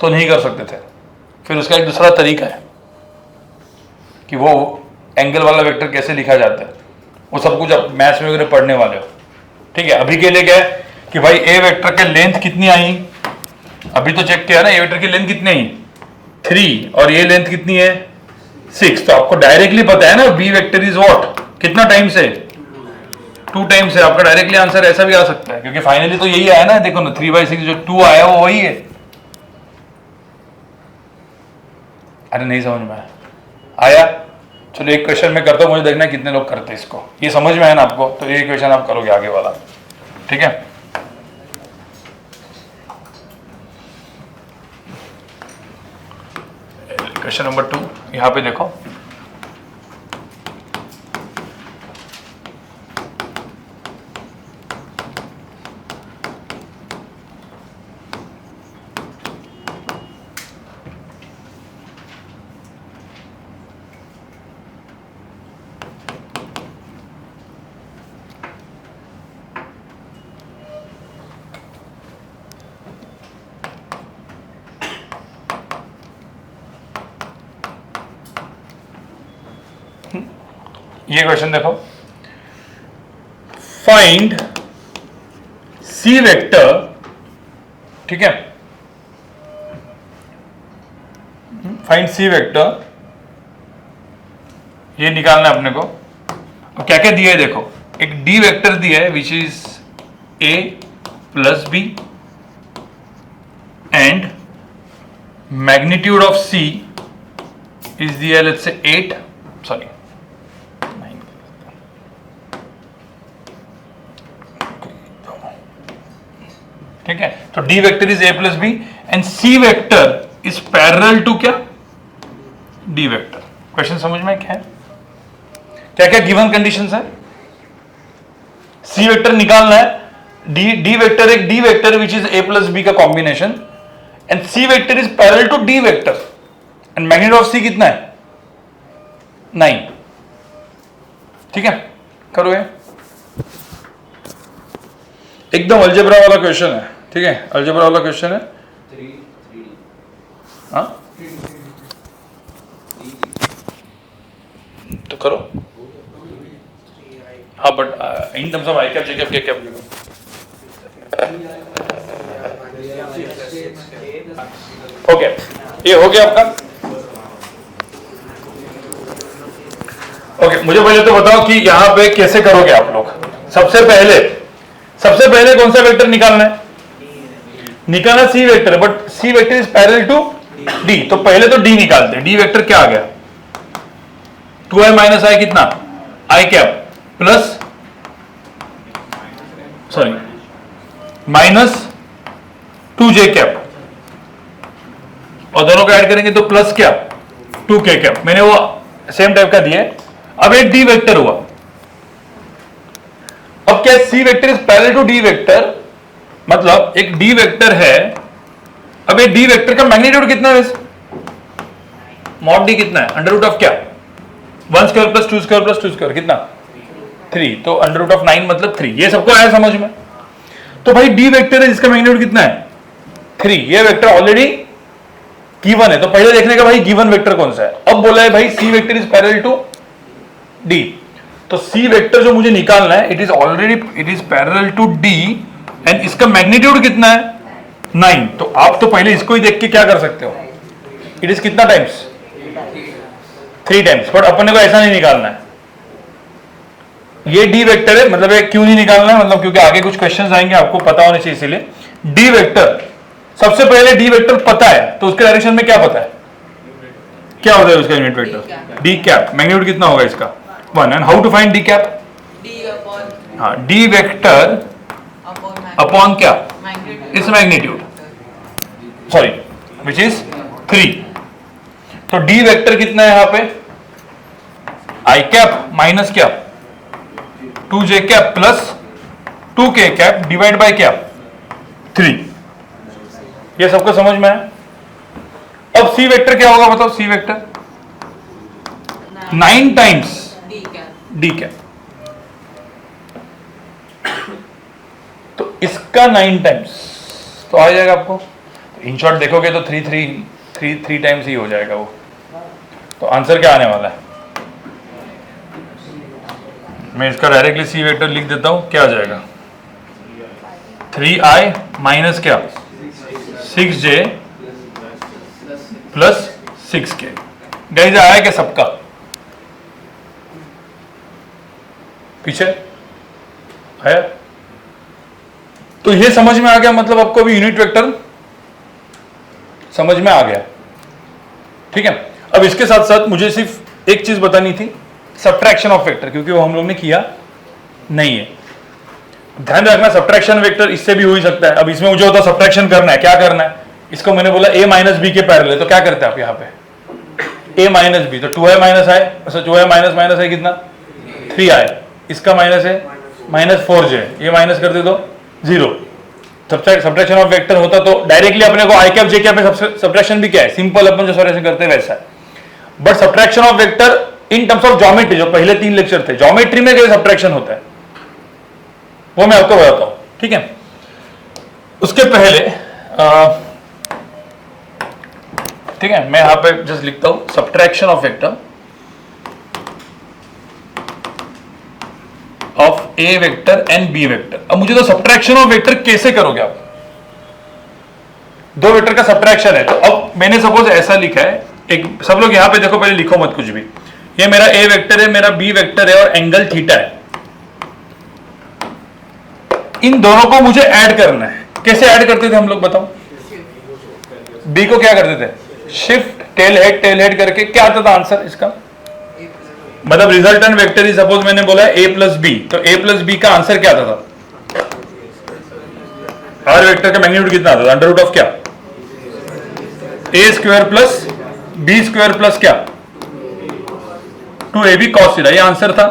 [SPEAKER 1] तो नहीं कर सकते थे। फिर उसका एक दूसरा तरीका है कि वो एंगल वाला वेक्टर कैसे लिखा जाता है, वो सब कुछ आप मैथ्स में वगैरह पढ़ने वाले हो, ठीक है। अभी के लिए क्या है कि भाई ए वेक्टर के लेंथ कितनी आई, अभी तो चेक किया ना, ए वेक्टर की लेंथ कितनी आई 3 और ये लेंथ कितनी है 6, तो आपको डायरेक्टली पता है ना बी वेक्टर इज व्हाट, कितना टाइम्स है 2 टाइम्स है, आपका डायरेक्टली आंसर ऐसा भी आ सकता है क्योंकि फाइनली तो यही आया ना, देखो ना 3/6 जो 2 आया वो वही है। अरे नहीं समझ में आया, चलो एक क्वेश्चन में करता हूं, मुझे देखना है कितने लोग करते हैं इसको, ये समझ में आया ना आपको, तो ये क्वेश्चन आप करोगे आगे वाला, ठीक है। क्वेश्चन नंबर 2 यहां पे देखो, ये क्वेश्चन देखो, फाइंड सी वेक्टर, ठीक है, फाइंड सी वेक्टर, ये निकालना है अपने को। अब क्या क्या दिया है देखो, एक डी वेक्टर दिया है which is A plus B and magnitude of C is दिया लेट्स से 8, सॉरी 9, ठीक है। तो D vector is A plus B and C vector is parallel to क्या डी वेक्टर। क्वेश्चन समझ में क्या है, क्या क्या गिवन कंडीशंस है, सी वेक्टर निकालना है, डी वेक्टर एक D vector which is A plus B का combination and C vector is parallel to D vector and magnitude of C कितना है 9, ठीक है। करो ये एकदम अलजेब्रा वाला क्वेश्चन है, ठीक है, अलजेब्रा वाला क्वेश्चन है। हाँ तो करो, हाँ but in terms of I cap J cap K cap okay, ये हो गया आपका। ओके, मुझे पहले तो बताओ कि यहां पे कैसे करोगे आप लोग। सबसे पहले कौन सा वेक्टर निकालना है, निकालना C vector, but C vector is parallel to D, तो पहले तो डी निकालते हैं। डी वेक्टर क्या आ गया 2i माइनस आई कितना I cap plus sorry minus 2j cap, और दोनों को ऐड करेंगे तो प्लस क्या 2k कैप, मैंने वो सेम टाइप का दिया है। अब एक डी वेक्टर हुआ, अब क्या C vector is parallel to D vector, मतलब एक डी वेक्टर है। अब ये डी वेक्टर का मैग्नीट्यूड कितना है, मॉड डी कितना है, अंडर रूट ऑफ क्या, 1 square plus 2 square plus 2 square कितना 3, तो अंडर रूट ऑफ 9 मतलब 3। ये सबको आया समझ में। तो भाई डी वेक्टर है जिसका मैग्नीट्यूड कितना है 3, ये वेक्टर ऑलरेडी गिवन है, तो पहले देखने का भाई गिवन वेक्टर कौन सा है। अब बोला है भाई C vector is parallel to D, तो सी वेक्टर जो मुझे निकालना है it is parallel to D and इसका मैग्नीट्यूड कितना है 9। तो आप तो पहले इसको ही देख के क्या कर सकते हो, इट इज कितना टाइम्स 3 टाइम्स, बट अपने को ऐसा नहीं निकालना है। ये डी वेक्टर है, मतलब ये क्यों नहीं निकालना है, मतलब क्योंकि आगे कुछ क्वेश्चंस आएंगे आपको पता होने चाहिए, इसीलिए डी वेक्टर सबसे पहले डी वेक्टर पता है, तो उसके डायरेक्शन में क्या पता है, क्या होता है उसका unit vector D cap, magnitude कितना होगा इसका 1। And how to find D cap, हाँ डी वेक्टर अपॉन क्या, इस मैग्नीट्यूड, सॉरी विच इज 3। तो डी वेक्टर कितना है यहां पे, आई कैप माइनस क्या 2j cap plus 2k cap divide by क्या 3। ये सबको समझ में है। अब सी वेक्टर क्या होगा बताओ, C vector 9 times D cap, तो इसका 9 टाइम्स तो आ जाएगा आपको। इन शॉर्ट देखोगे तो 3 टाइम्स ही हो जाएगा वो। तो आंसर क्या आने वाला है, मैं इसका डायरेक्टली सी वेक्टर लिख देता हूं, क्या आ जाएगा 3i माइनस क्या 6j प्लस 6k। गाइस आया क्या सबका, पीछे आया। तो ये समझ में आ गया, मतलब आपको अभी यूनिट वेक्टर समझ में आ गया, ठीक है। अब इसके साथ साथ मुझे सिर्फ एक चीज बतानी थी, सब्ट्रैक्शन ऑफ वेक्टर, क्योंकि वो हम लोग ने किया नहीं है। ध्यान रखना सब्ट्रैक्शन वेक्टर इससे भी हो ही सकता है। अब इसमें मुझे होता सब्ट्रैक्शन करना है, क्या करना है, इसको मैंने बोला a माइनस बी के पैरेलल है, तो क्या करते हैं आप यहाँ पे a माइनस बी, तो 2i माइनस आई, 2i माइनस माइनस है कितना 3i, इसका माइनस है माइनस 4j, ये माइनस कर दे दो 0। सब्ट्रैक्शन ऑफ वेक्टर होता तो डायरेक्टली अपने को आई कैप जे कैप में सब्ट्रैक्शन भी क्या है, सिंपल अपन जो सब्ट्रैक्शन करते हैं वैसा है। But subtraction of vector in terms of geometry, जो पहले 3 लेक्चर थे, ज्योमेट्री में कैसे सब्ट्रैक्शन होता है वो मैं आपको बताता हूं, ठीक है। उसके पहले ठीक है, मैं यहां पे जस्ट लिखता हूं subtraction of vector of A vector and B vector. अब मुझे तो सब्ट्रैक्शन ऑफ वेक्टर कैसे करोगे आप, दो वेक्टर का सब्ट्रैक्शन है। तो अब मैंने सपोज ऐसा लिखा है, एक सब लोग यहां पे देखो, पहले लिखो मत कुछ भी, ये मेरा ए वेक्टर है, मेरा बी वेक्टर है और एंगल थीटा है। इन दोनों को मुझे ऐड करना है। कैसे ऐड करते थे हम लोग बताओ, बी को क्या करते थे, शिफ्ट टेल हेड करके क्या आता था आंसर इसका, मतलब रिजल्टेंट वेक्टर ही सपोज मैंने बोला a प्लस बी, तो a प्लस बी का आंसर क्या आता था, आर वेक्टर का मैग्नीट्यूड कितना आता था, अंडर रूट ऑफ क्या a square plus B square plus क्या 2ab cos थीटा, ये आंसर था।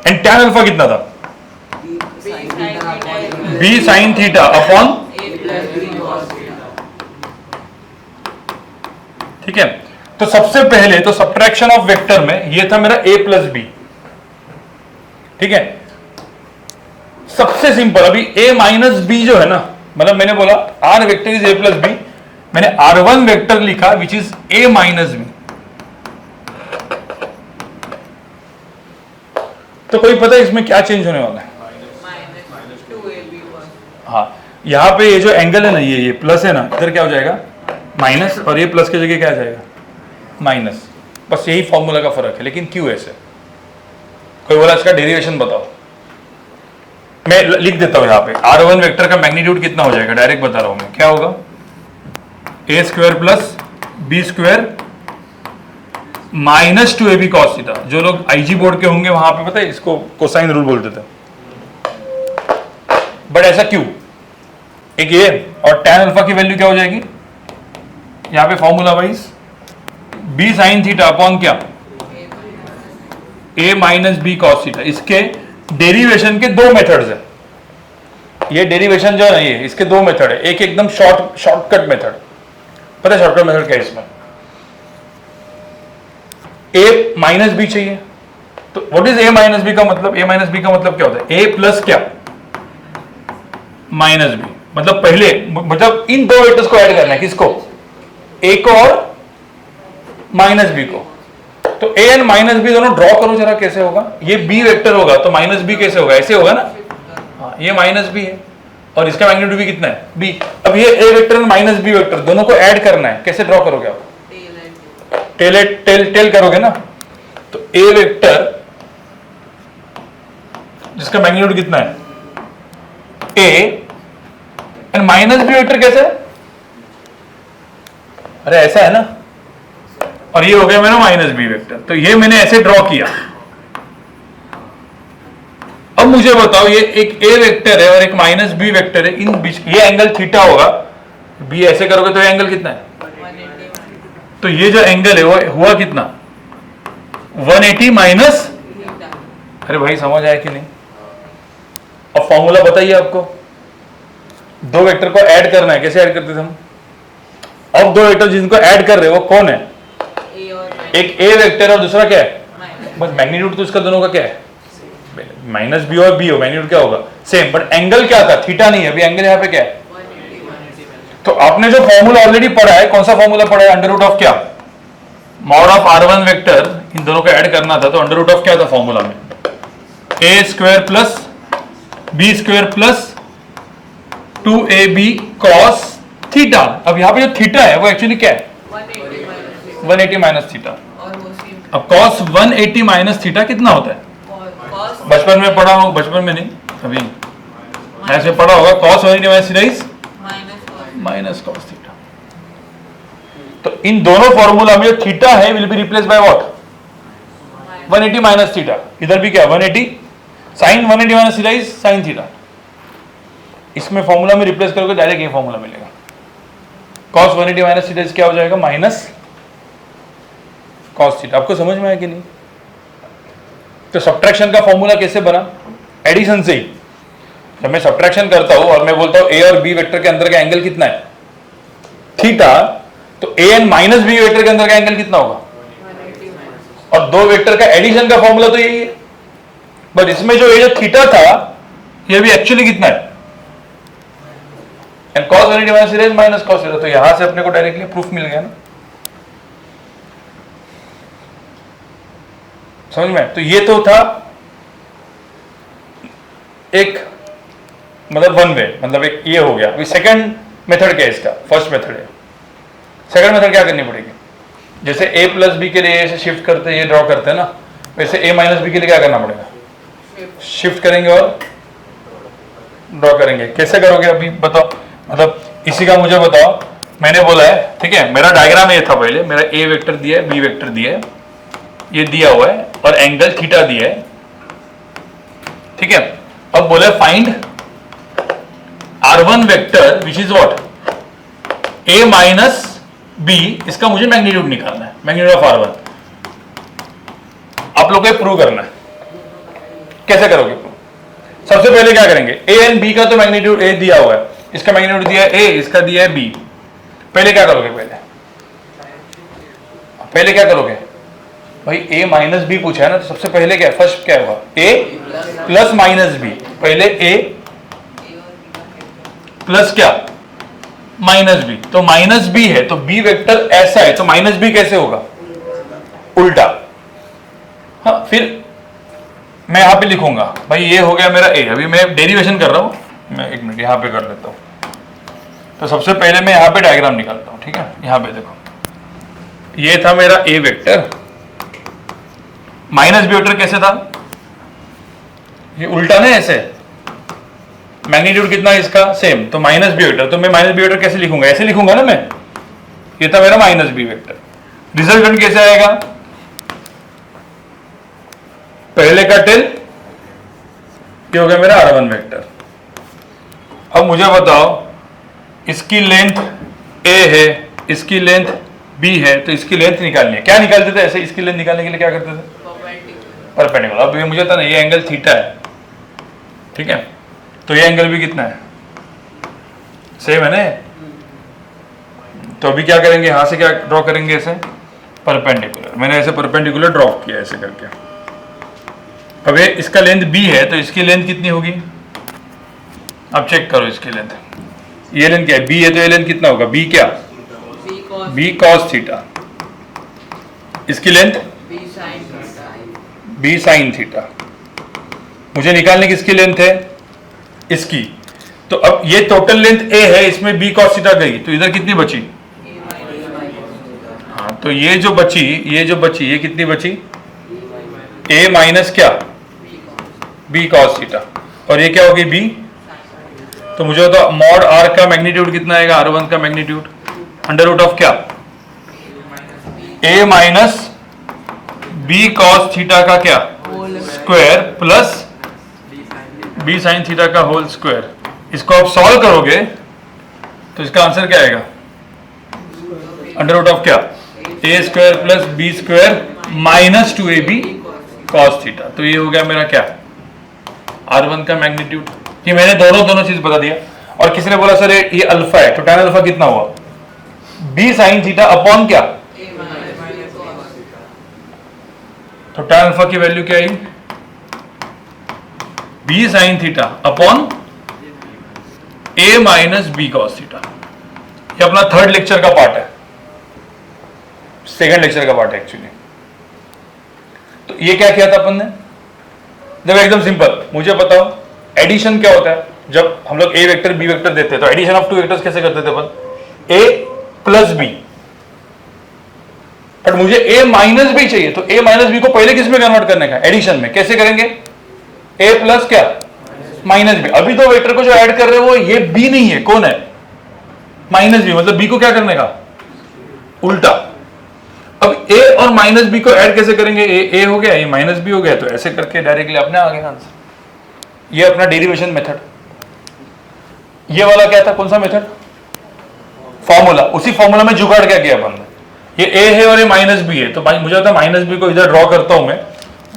[SPEAKER 1] एंड tan अल्फा कितना था, b sin थीटा अपॉन, ठीक है। तो सबसे पहले तो सब्ट्रैक्शन ऑफ वेक्टर में ये था मेरा a प्लस बी, ठीक है। सबसे सिंपल, अभी a माइनस बी जो है ना, मतलब मैंने बोला r vector is a plus B, मैंने r1 वेक्टर लिखा which is a minus B. तो कोई पता है इसमें क्या चेंज होने वाला है, हाँ यहां पे ये जो एंगल है ना, ये प्लस है ना, इधर क्या हो जाएगा माइनस, और ये प्लस की जगह क्या आ जाएगा माइनस। बस यही फॉर्मूला का फर्क है, लेकिन क्यों ऐसे, कोई बोला इसका डेरिवेशन बताओ, मैं लिख देता हूं यहाँ पे। r1 वेक्टर का मैग्नीट्यूड कितना हो जाएगा, डायरेक्ट बता रहा हूं मैं, क्या होगा a square plus B square minus 2ab cos theta. जो लोग आईजी बोर्ड के होंगे वहां पे पता है इसको कोसाइन रूल बोलते थे, बट ऐसा क्यों, एक ये और tan अल्फा की वैल्यू क्या हो जाएगी यहाँ पे formula wise B sine theta upon क्या, A minus B cos theta. इसके डेरिवेशन के दो मेथड्स है। ये डेरिवेशन जो है ये इसके दो मेथड है। एक एकदम शॉर्टकट मेथड, पता है शॉर्टकट मेथड क्या है? इसमें ए माइनस बी चाहिए, तो what is A minus B का मतलब? ए माइनस बी का मतलब क्या होता है? ए प्लस क्या, माइनस बी। मतलब पहले मतलब इन दो वेक्टर्स को ऐड करना है। किसको? ए को और माइनस बी को। तो ए एंड माइनस बी दोनों ड्रॉ करो जरा, कैसे होगा? ये बी वेक्टर होगा तो माइनस बी कैसे होगा? ऐसे होगा ना। हाँ, ये माइनस बी है और इसका मैग्नीट्यूड भी कितना है? बी। अब ये A vector and minus B vector दोनों को ऐड करना है। कैसे ड्रॉ करोगे आप? टेल करोगे ना। तो ए वेक्टर जिसका मैग्नीट्यूड कितना है? A and minus B vector कैसे है? अरे ऐसा है ना। और ये हो गया मेरा माइनस बी वेक्टर। तो ये मैंने ऐसे ड्रॉ किया। अब मुझे बताओ, ये एक ए वेक्टर है और एक माइनस बी वेक्टर है, इन बीच ये एंगल थीटा होगा। बी ऐसे करोगे तो एंगल कितना है? तो ये जो एंगल है वो हुआ कितना? 180 माइनस। अरे भाई समझ आया कि नहीं? अब फॉर्मूला बताइए आपको। दो वेक्टर को ऐड करना है। कैसे ऐड करते थे हम? अब दो वेक्टर जिनको ऐड कर रहे हो वो कौन है? एक ए वेक्टर और दूसरा क्या है? बस मैग्नीट्यूड तो इसका दोनों का क्या है? माइनस बी और बी हो, मैग्नीट्यूड क्या होगा? सेम। बट एंगल क्या था? थीटा नहीं है। अभी एंगल यहाँ पे क्या है? तो आपने जो फॉर्मूला ऑलरेडी पढ़ा है, कौन सा फॉर्मूला पढ़ा है? अंडर रूट ऑफ क्या? Mod of R1 vector. इन दोनों को ऐड करना था तो अंडर रूट ऑफ क्या था फॉर्मूला में? A square plus B square plus 2ab cos थीटा। अब यहाँ पे जो थीटा है वो एक्चुअली क्या है? 180 माइनस थीटा। अब cos 180 माइनस थीटा कितना होता है? बचपन में पढ़ा होगा, बचपन में नहीं अभी ऐसे पढ़ा होगा। cos 180 minus theta is minus cos theta. तो इन दोनों फॉर्मूला में जो थीटा है will be replace by what? 180 minus theta. इधर भी क्या? 180 sine 180 minus theta is sine theta. इसमें फॉर्मूला में रिप्लेस करोगे डायरेक्ट ये फॉर्मूला मिलेगा। cos 180 माइनस थीटा क्या हो जाएगा? Minus cos theta. आपको समझ में आया कि नहीं? तो सब्ट्रैक्शन का फॉर्मूला कैसे बना? एडिशन से ही। जब मैं सब्ट्रैक्शन करता हूं और मैं बोलता हूं ए और बी वेक्टर के अंदर का एंगल कितना है? थीटा। तो A and minus B vector के अंदर का एंगल कितना होगा? और दो वेक्टर का एडिशन का फॉर्मूला तो यही है। बट इसमें जो ये जो थीटा था ये भी एक्चुअली कितना है? And cos 180 minus theta is minus cos theta. तो यहां से अपने को डायरेक्टली प्रूफ मिल गया ना। समझ में? तो ये तो था एक मतलब वन वे, मतलब एक ये हो गया। अभी सेकंड मेथड क्या है इसका? फर्स्ट मेथड है। सेकंड मेथड क्या करनी पड़ेगी? जैसे a प्लस बी के लिए ऐसे शिफ्ट करते ये ड्रॉ करते हैं ना, वैसे a माइनस बी के लिए क्या करना पड़ेगा? शिफ्ट करेंगे और ड्रॉ करेंगे। कैसे करोगे अभी बताओ? मतलब इसी का मुझे बताओ। मैंने बोला है, ठीक है, मेरा डायग्राम ये था पहले। मेरा a वेक्टर दिया है, b वेक्टर दिया है, ये दिया हुआ है और एंगल थीटा दिया है, ठीक है। अब बोले find R1 vector which is what? a minus b। इसका मुझे मैग्नीट्यूड निकालना है, मैग्नीट्यूड ऑफ R1। आप लोग को प्रूव करना है। कैसे करोगे? सबसे पहले क्या करेंगे? a एंड b का तो मैग्नीट्यूड a दिया हुआ है, इसका मैग्नीट्यूड दिया है a, इसका दिया है b। पहले क्या करोगे? पहले क्या करोगे भाई? a माइनस बी पूछा है ना, तो सबसे पहले क्या? फर्स्ट क्या होगा? a plus minus B. पहले a प्लस क्या? Minus B. तो माइनस बी है तो b वेक्टर ऐसा है, तो माइनस बी कैसे होगा? उल्टा। हाँ, फिर मैं यहां पे लिखूंगा भाई ये हो गया मेरा a। अभी मैं डेरिवेशन कर रहा हूं, मैं एक मिनट यहां पे कर लेता हूं। तो सबसे पहले मैं यहां पे डायग्राम निकालता हूं, ठीक है। यहां पे देखो, ये था मेरा a vector. Minus B vector कैसे था? ये उल्टा ना, ऐसे। मैग्नीट्यूड कितना है इसका? सेम। तो माइनस बी वेक्टर, तो मैं माइनस बी वेक्टर कैसे लिखूंगा? ऐसे लिखूंगा ना मैं। ये था मेरा माइनस बी वेक्टर। रिजल्टेंट कैसे आएगा? पहले का टेल, ये हो गया मेरा R1 वेक्टर। अब मुझे बताओ, इसकी लेंथ a है, इसकी लेंथ बी है तो इसकी लेंथ निकालनी है। क्या निकालते थे ऐसे, इसकी लेंथ निकालने के लिए क्या करते थे? परपेंडिकुलर। अब ये मुझे था ना ये एंगल थीटा है, ठीक है, तो ये एंगल भी कितना है? सेम है ना। तो अभी क्या करेंगे, यहां से क्या ड्रॉ करेंगे? ऐसे परपेंडिकुलर। मैंने ऐसे परपेंडिकुलर ड्रॉ किया ऐसे करके। अब ये इसका लेंथ बी है तो इसकी लेंथ कितनी होगी? अब चेक करो इसकी लेंथ। ये लेंथ क्या है? बी है तो ये लेंथ कितना होगा? बी क्या? B cos theta. इसकी लेंथ बी साइन थीटा। मुझे निकालने की इसकी लेंथ है इसकी। तो अब ये टोटल लेंथ ए है, इसमें बी कॉस थीटा गई तो इधर कितनी बची? हाँ, तो ये जो बची ये कितनी बची? ए माइनस क्या? B cos theta. और ये क्या होगी? बी। तो मुझे होता मॉड आर का मैग्नीट्यूड कितना आएगा? R1 का मैग्नीट्यूड अंडर रूट ऑफ क्या? A minus B cos theta का क्या? Square plus B sine theta का होल स्क्वायर। इसको आप सॉल्व करोगे तो इसका आंसर क्या आएगा? अंडर रूट ऑफ क्या? A square plus B square minus 2ab cos थीटा। तो ये हो गया मेरा क्या? R1 का मैग्नीट्यूड। कि मैंने दोनों चीज बता दिया। और किसी ने बोला सर ये अल्फा है तो tan अल्फा कितना हुआ? बी साइन थीटा अपॉन क्या? तो tan अल्फा की वैल्यू क्या आई? बी साइन थीटा अपॉन ए माइनस बी कॉस थीटा। ये अपना थर्ड लेक्चर का पार्ट है, सेकंड लेक्चर का पार्ट है एक्चुअली। तो ये क्या किया था अपन ने? देखो एकदम सिंपल, मुझे बताओ एडिशन क्या होता है? जब हम लोग ए वेक्टर बी वेक्टर देते हैं तो एडिशन ऑफ टू वेक्टर्स कैसे करते थे अपन? ए प्लस बी। बट मुझे ए माइनस बी चाहिए तो ए माइनस बी को पहले किस में कन्वर्ट करने का? एडिशन में। कैसे करेंगे? ए प्लस क्या? Minus B. अभी तो वेक्टर को जो ऐड कर रहे हो वो ये बी नहीं है, कौन है? Minus B. मतलब बी को क्या करने का? उल्टा। अब ए और माइनस बी को ऐड कैसे करेंगे? ए हो गया, ये माइनस बी हो गया, तो ऐसे करके डायरेक्टली अपने आ गया आंसर। ये अपना डेरिवेशन मेथड। ये वाला क्या था? कौन सा मेथड? फॉर्मूला। उसी फॉर्मूला में जुगाड़ क्या किया अपन ने? ये ए है और ये माइनस बी है तो मुझे होता है माइनस बी को इधर ड्रॉ करता हूं मैं।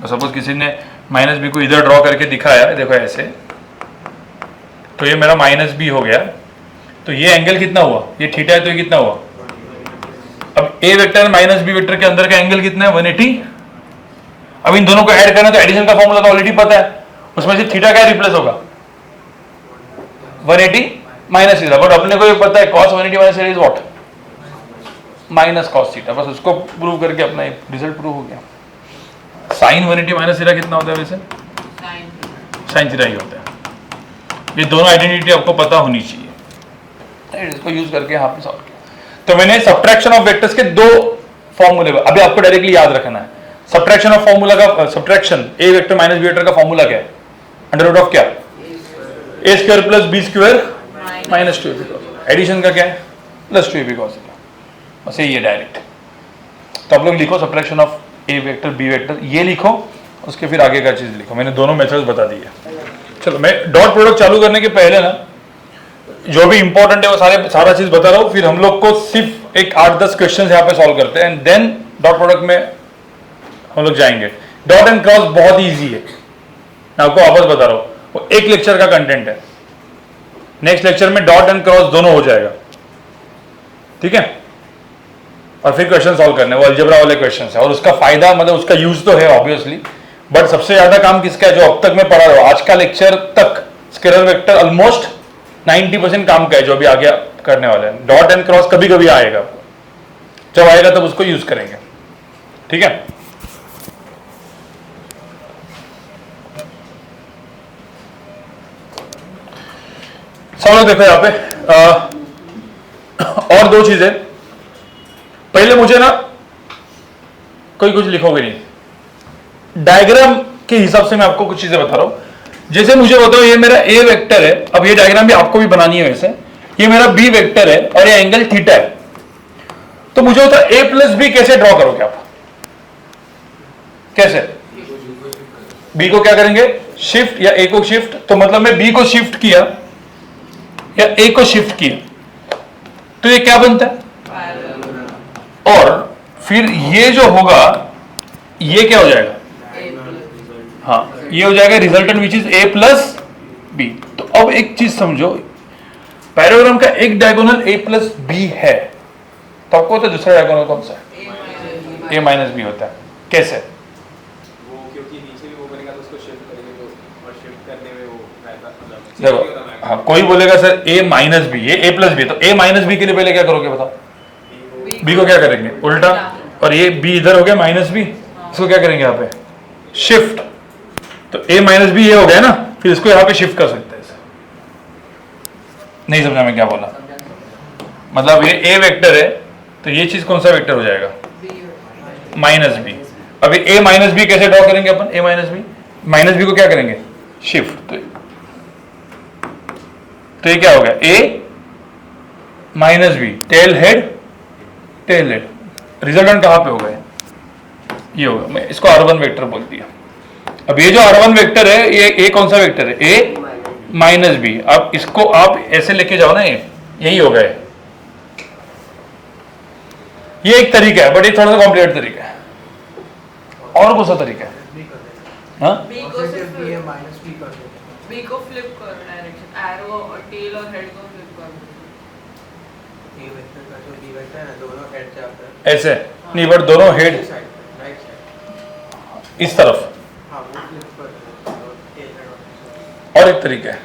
[SPEAKER 1] सपोज किसी ने माइनस बी को इधर ड्रॉ करके दिखाया, देखो ऐसे, तो ये मेरा माइनस बी हो गया। तो ये एंगल कितना हुआ? ये थीटा है तो ये कितना हुआ? अब ए वेक्टर माइनस बी वेक्टर के अंदर का एंगल कितना है? 180। अब इन दोनों को ऐड करना तो एडिशन का फॉर्मूला तो ऑलरेडी पता है, उसमें से थीटा क्या रिप्लेस होगा? 180 माइनस थीटा। बट अपने को ये पता है cos 180 minus theta is what? Minus cos theta. बस उसको प्रूव करके अपना रिजल्ट प्रूव हो गया। साइन 180 माइनस थीटा कितना होता है वैसे? साइन थीटा ही होता है। ये दोनों आइडेंटिटी आपको पता होनी चाहिए। इसको यूज करके यहाँ पे सॉल्व किया। तो मैंने सब्ट्रैक्शन ऑफ वेक्टर्स के दो फॉर्मूले अभी आपको डायरेक्टली याद रखना है। सब्ट्रैक्शन ऑफ फॉर्मूला का subtraction A vector minus B vector का फॉर्मूला क्या है? अंडर रूट ऑफ क्या? A square plus B square minus 2ab cos. Addition का क्या है? Plus 2ab cos. बस यही है डायरेक्ट। तो आप लोग लिखो subtraction of A vector B vector, ये लिखो, उसके फिर आगे का चीज लिखो। मैंने दोनों मेथड्स बता दी है। चलो मैं डॉट प्रोडक्ट चालू करने के पहले ना जो भी इंपॉर्टेंट है वो सारा चीज बता रहा हूं। फिर हम लोग को सिर्फ एक 8-10 क्वेश्चन यहाँ पे सॉल्व करते हैं एंड देन डॉट प्रोडक्ट में हम लोग जाएंगे। डॉट एंड क्रॉस बहुत ईजी है, मैं आपको वापस बता रहा हूँ, वो एक लेक्चर का कंटेंट है। नेक्स्ट लेक्चर में डॉट एंड क्रॉस दोनों हो जाएगा, ठीक है? और फिर क्वेश्चन सॉल्व करने, वो अलजेब्रा वाले क्वेश्चन है। और उसका फायदा मतलब उसका यूज तो है ऑब्वियसली, बट सबसे ज्यादा काम किसका है? जो अब तक मैं पढ़ा रहा हूँ आज का लेक्चर तक, स्केलर वेक्टर ऑलमोस्ट 90% काम का है जो अभी आगे करने वाले हैं। डॉट एंड क्रॉस कभी कभी आएगा, जब आएगा तब उसको यूज करेंगे, ठीक है? सब लोग देखो यहाँ पे और दो चीजें। पहले मुझे ना कोई कुछ लिखोगे नहीं, डायग्राम के हिसाब से मैं आपको कुछ चीजें बता रहा हूं। जैसे मुझे बताओ ये मेरा ए वेक्टर है, अब ये डायग्राम भी आपको भी बनानी है वैसे। ये मेरा बी वेक्टर है और ये एंगल थीटा है। तो मुझे होता है ए प्लस बी कैसे ड्रॉ करोगे आप? कैसे? बी को क्या करेंगे? शिफ्ट, या ए को शिफ्ट। तो मतलब मैं बी को शिफ्ट किया या ए को शिफ्ट किया तो ये क्या बनता है? और फिर ये जो होगा ये क्या हो जाएगा, हाँ ये हो जाएगा resultant which is a plus B. तो अब एक चीज समझो, पैराग्राम का एक डायगोनल a प्लस बी है, तो आपको होता है दूसरा डायगोनल कौन सा है, a माइनस बी होता है। कैसे?
[SPEAKER 2] वो क्योंकि नीचे भी वो बनेगा तो उसको शिफ्ट करेंगे तो, और शिफ्ट करने में वो रहता मतलब
[SPEAKER 1] देखो, हाँ कोई बोलेगा सर a माइनस बी, ये a प्लस बी, तो a माइनस बी के लिए पहले क्या करोगे बताओ, b को क्या करेंगे उल्टा, और ये b इधर हो गया माइनस बी, इसको क्या करेंगे यहाँ पे शिफ्ट, तो a माइनस बी ये हो गया ना, फिर इसको यहाँ पे शिफ्ट कर सकते हैं। नहीं समझा मैं क्या बोला, मतलब ये a वेक्टर है तो ये चीज कौन सा वेक्टर हो जाएगा, माइनस बी। अभी a माइनस बी कैसे ड्रॉ करेंगे अपन, a माइनस बी को क्या करेंगे शिफ्ट, तो ये क्या हो गया a minus B, tail head, resultant कहां पे हो गए, ये होगा, मैं इसको R1 वेक्टर बोल दिया। अब ये जो R1 वेक्टर है ये a कौन सा वेक्टर है, a माइनस बी। अब इसको आप ऐसे लेके जाओ ना, ये यही हो गए, ये एक तरीका है, बट ये थोड़ा सा कॉम्प्लिकेटेड तरीका है। और कौन सा तरीका है, हाँ
[SPEAKER 3] बी को सिर्फ बी है माइनस बी कर दो, बी को फ्लिप करो डायरेक्शन, एरो और टेल और हेड को फ्लिप कर दो। ए वेक्टर का जो बी वेक्टर है ना, दोनों हेड जाता है
[SPEAKER 1] ऐसे नहीं, बट दोनों हेड
[SPEAKER 3] राइट साइड
[SPEAKER 1] इस तरफ,
[SPEAKER 3] हां वो फ्लिप कर दो और टेल हेड
[SPEAKER 1] और एक तरीका है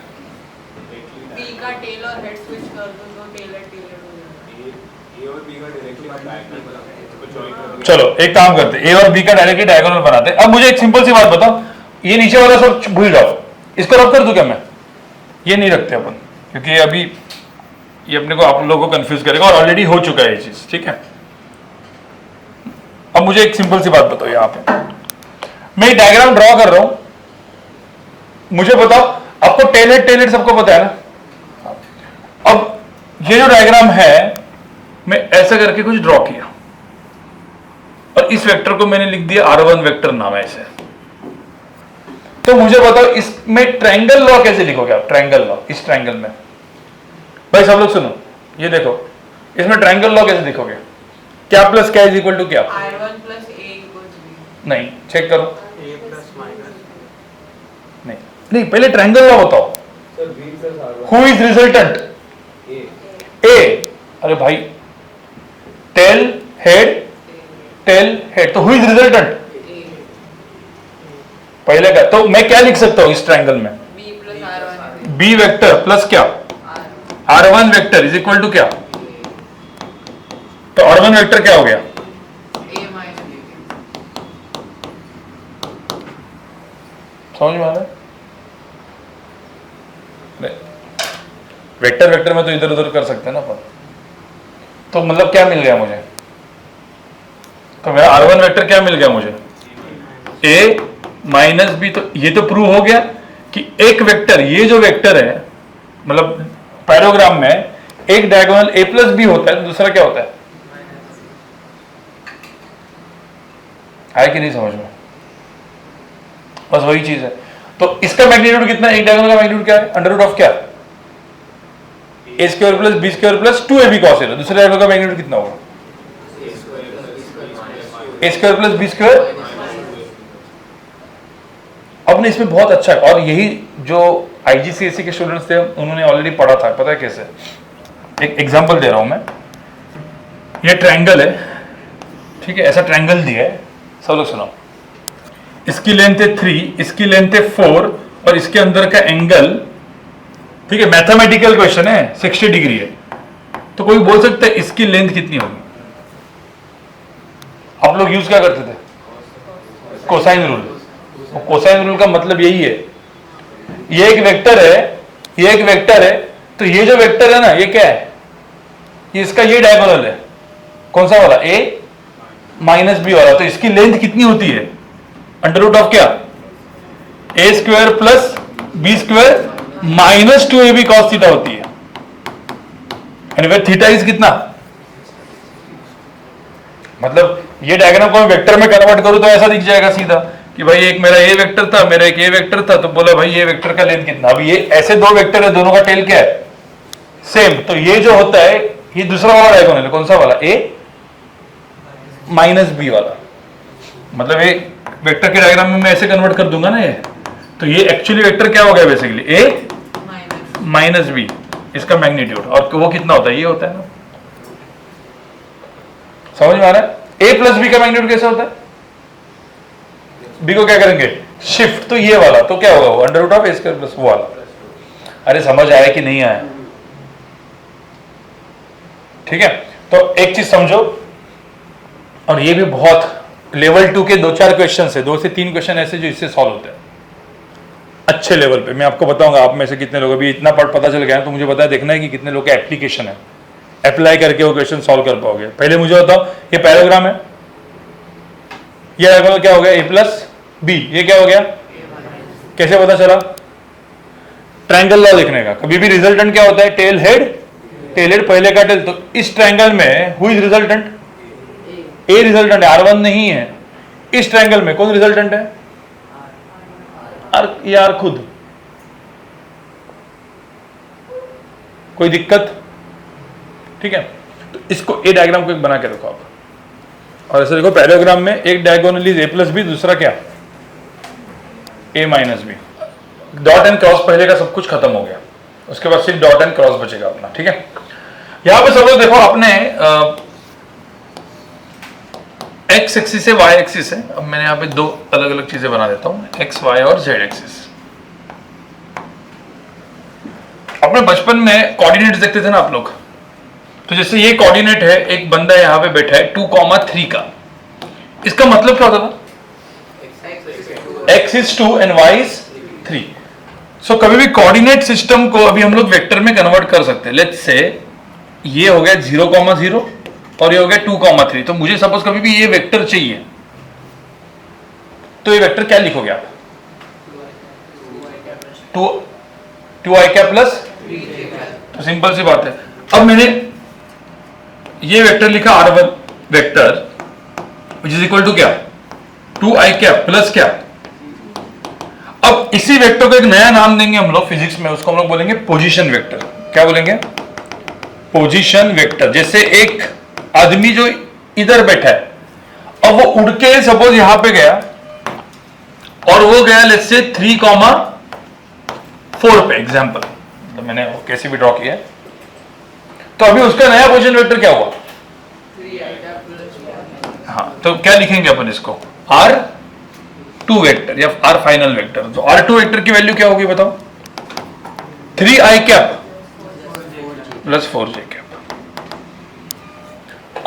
[SPEAKER 3] बी का टेल और हेड स्विच कर दो तो टेल हेड हो जाएगा।
[SPEAKER 2] ए और बी का डायरेक्टली आप डायगोनल बनाते हैं, इसको जॉइन कर दो।
[SPEAKER 1] चलो एक काम करते हैं, ए और बी का डायरेक्टली डायगोनल बनाते हैं। अब मुझे एक सिंपल सी बात बताओ, ये नीचे वाला सब भूल जाओ, इसको रब कर दूं क्या मैं, ये नहीं रखते अपन, क्योंकि अभी ये अपने को आप लोगों को कंफ्यूज करेगा और ऑलरेडी हो चुका है ये चीज, ठीक है। अब मुझे एक सिंपल सी बात बताओ, यहाँ पे मैं डायग्राम ड्रॉ कर रहा हूं, मुझे बताओ आपको टेल हेड सबको पता है ना। अब ये जो डायग्राम है मैं ऐसा करके कुछ ड्रॉ किया और इस वेक्टर को मैंने लिख दिया R1 वेक्टर नाम है ऐसे। तो मुझे बताओ इसमें ट्रायंगल लॉ कैसे लिखोगे आप, ट्रायंगल लॉ इस ट्रायंगल में, भाई सब लोग सुनो, ये देखो इसमें ट्रायंगल लॉ कैसे लिखोगे, क्या प्लस क्या इज इक्वल टू क्या,
[SPEAKER 3] R1 plus A equals B।
[SPEAKER 1] नहीं चेक करो,
[SPEAKER 3] A प्लस माइनस
[SPEAKER 1] नहीं नहीं पहले ट्रायंगल लॉ बताओ,
[SPEAKER 2] sir B plus R1
[SPEAKER 1] who is resultant, A, अरे भाई टेल हेड, तो हु इज रिजल्टेंट पहले का, तो मैं क्या लिख सकता हूं इस ट्रायंगल में,
[SPEAKER 3] B plus R1
[SPEAKER 1] B vector plus क्या R1 vector is equal to क्या, तो R1 वेक्टर क्या हो गया,
[SPEAKER 3] A माइनस
[SPEAKER 1] समझ में आ रहा है, वेक्टर में तो इधर उधर कर सकते हैं ना अपन, तो मतलब क्या मिल गया मुझे, तो मेरा R1 वेक्टर क्या मिल गया मुझे, A माइनस बी। तो ये तो प्रूव हो गया कि एक वेक्टर, ये जो वेक्टर है मतलब पैराग्राम में एक डायगोनल A प्लस बी होता है, तो दूसरा क्या होता है कि नहीं समझ में, बस वही चीज है। तो इसका मैग्नीट्यूड कितना, एक डायगोनल का मैग्नीट्यूड क्या है, अंडर रूट ऑफ क्या, A square plus B square plus 2ab cos a। दूसरे डायगोनल का मैग्नीट्यूड कितना होगा, A square plus B square. अब ने इसमें बहुत अच्छा है, और यही जो IGCSE के स्टूडेंट्स थे उन्होंने ऑलरेडी पढ़ा था, पता है कैसे, एक एग्जांपल दे रहा हूं मैं, ये ट्रायंगल है, ठीक है, ऐसा ट्रायंगल दिया है, सब लोग सुनो, इसकी लेंथ है 3, इसकी लेंथ है 4 और इसके अंदर का एंगल, ठीक है, मैथमेटिकल क्वेश्चन है, 60 डिग्री है, तो कोई बोल सकता है इसकी लेंथ कितनी होगी, आप लोग यूज क्या करते थे, कोसाइन रूल। कोसाइन रूल का मतलब यही है, ये एक वेक्टर है, ये एक वेक्टर है, तो ये जो वेक्टर है ना ये क्या है, ये इसका ये डायगोनल है, कौन सा वाला, a माइनस बी वाला, तो इसकी लेंथ कितनी होती है, अंडर रूट ऑफ क्या, a square plus B square minus 2ab cos theta होती है, एंड वेयर थीटा इज कितना, मतलब ये डायग्राम को मैं वेक्टर में कन्वर्ट करूं तो ऐसा दिख जाएगा सीधा कि भाई एक मेरा ए वेक्टर था, मेरा एक ए वेक्टर था, तो बोला भाई ये वेक्टर का लेंथ कितना, अब ये ऐसे दो वेक्टर है, दोनों का टेल क्या है सेम, तो ये जो होता है ये दूसरा वाला डायगोनल है, कौन सा वाला, ए माइनस बी वाला, मतलब ये वेक्टर के डायग्राम में मैं ऐसे कन्वर्ट कर दूंगा ना ये, तो ये एक्चुअली वेक्टर क्या हो गया बेसिकली ए माइनस बी, इसका मैग्नीट्यूड, और वो कितना होता है, ये होता है ना, समझ में आ रहा है। ए प्लस बी का मैग्नीट्यूड कैसे होता है, बी को क्या करेंगे शिफ्ट, तो ये वाला तो क्या होगा वो under root of A square plus वो वाला। अरे समझ आया कि नहीं आया, ठीक है। तो एक चीज समझो, और ये भी बहुत लेवल 2 के 2-4 क्वेश्चन है, 2 से 3 क्वेश्चन ऐसे जो इससे सॉल्व होते हैं अच्छे लेवल पे। मैं आपको बताऊंगा आप में से कितने लोग अभी इतना पता चल गया है, तो मुझे पता है देखना है कि कितने लोग का एप्लीकेशन है, अप्लाई करके वो क्वेश्चन सॉल्व कर पाओगे। पहले मुझे बताओ, ये पैराग्राम है, ये डायगोनल क्या हो गया, ए प्लस बी, ये क्या हो गया, कैसे पता चला, ट्रायंगल लॉ लिखने का। कभी भी रिजल्टेंट क्या होता है, टेल हेड पहले का टेल, तो इस ट्रायंगल में who is resultant, A resultant है, R1 नहीं है। इस ट्रायंगल में कौन रिजल्टेंट है, ये आर खुद। कोई दिक्कत, ठीक है। तो इसको ए डायग्राम को एक बना के रखो आप, और ऐसे देखो पैराग्राम में एक diagonal is A plus B, दूसरा क्या A minus B. Dot and cross पहले का सब कुछ खत्म हो गया, उसके बाद सिर्फ डॉट एंड क्रॉस बचेगा अपना, ठीक है। यहां पे सब लोग देखो अपने एक्स एक्सिस है, वाई एक्सिस है। अब मैंने यहाँ पे 2 अलग अलग चीजें बना देता हूं, एक्स वाई और जेड एक्सिस। अपने बचपन में कोऑर्डिनेट्स देखते थे ना आप लोग, तो जैसे ये कोऑर्डिनेट है, एक बंदा यहाँ पे बैठा है 2,3 का, इसका मतलब क्या होता था, x is 2 and y is 3। सो कभी भी कोऑर्डिनेट सिस्टम को अभी हम लोग वेक्टर में कन्वर्ट कर सकते हैं। लेट्स से ये हो गया 0,0 और ये हो गया 2,3, तो मुझे सपोज कभी भी ये वेक्टर चाहिए, तो ये वेक्टर क्या लिखोगे आप, 2i क्या प्लस, तो सिंपल सी बात है। अब मैंने ये वेक्टर लिखा R1 vector which is equal to क्या, 2i क्या प्लस क्या। अब इसी वेक्टर को एक नया नाम देंगे हम लोग फिजिक्स में, उसको हम लोग बोलेंगे पोजीशन वेक्टर। क्या बोलेंगे, पोजीशन वेक्टर। जैसे एक आदमी जो इधर बैठा है, अब वो उड़ के सपोज यहां पे गया, और वो गया लेट्स से 3,4 पे एग्जांपल, तो मैंने वो कैसे भी ड्रॉ किया है, तो अभी उसका नया पोजीशन वेक्टर क्या हुआ, हाँ, तो क्या लिखेंगे अपन इसको, R2 वेक्टर या R फाइनल वेक्टर। तो R2 वेक्टर की वैल्यू क्या होगी बताओ, 3i cap plus 4j cap.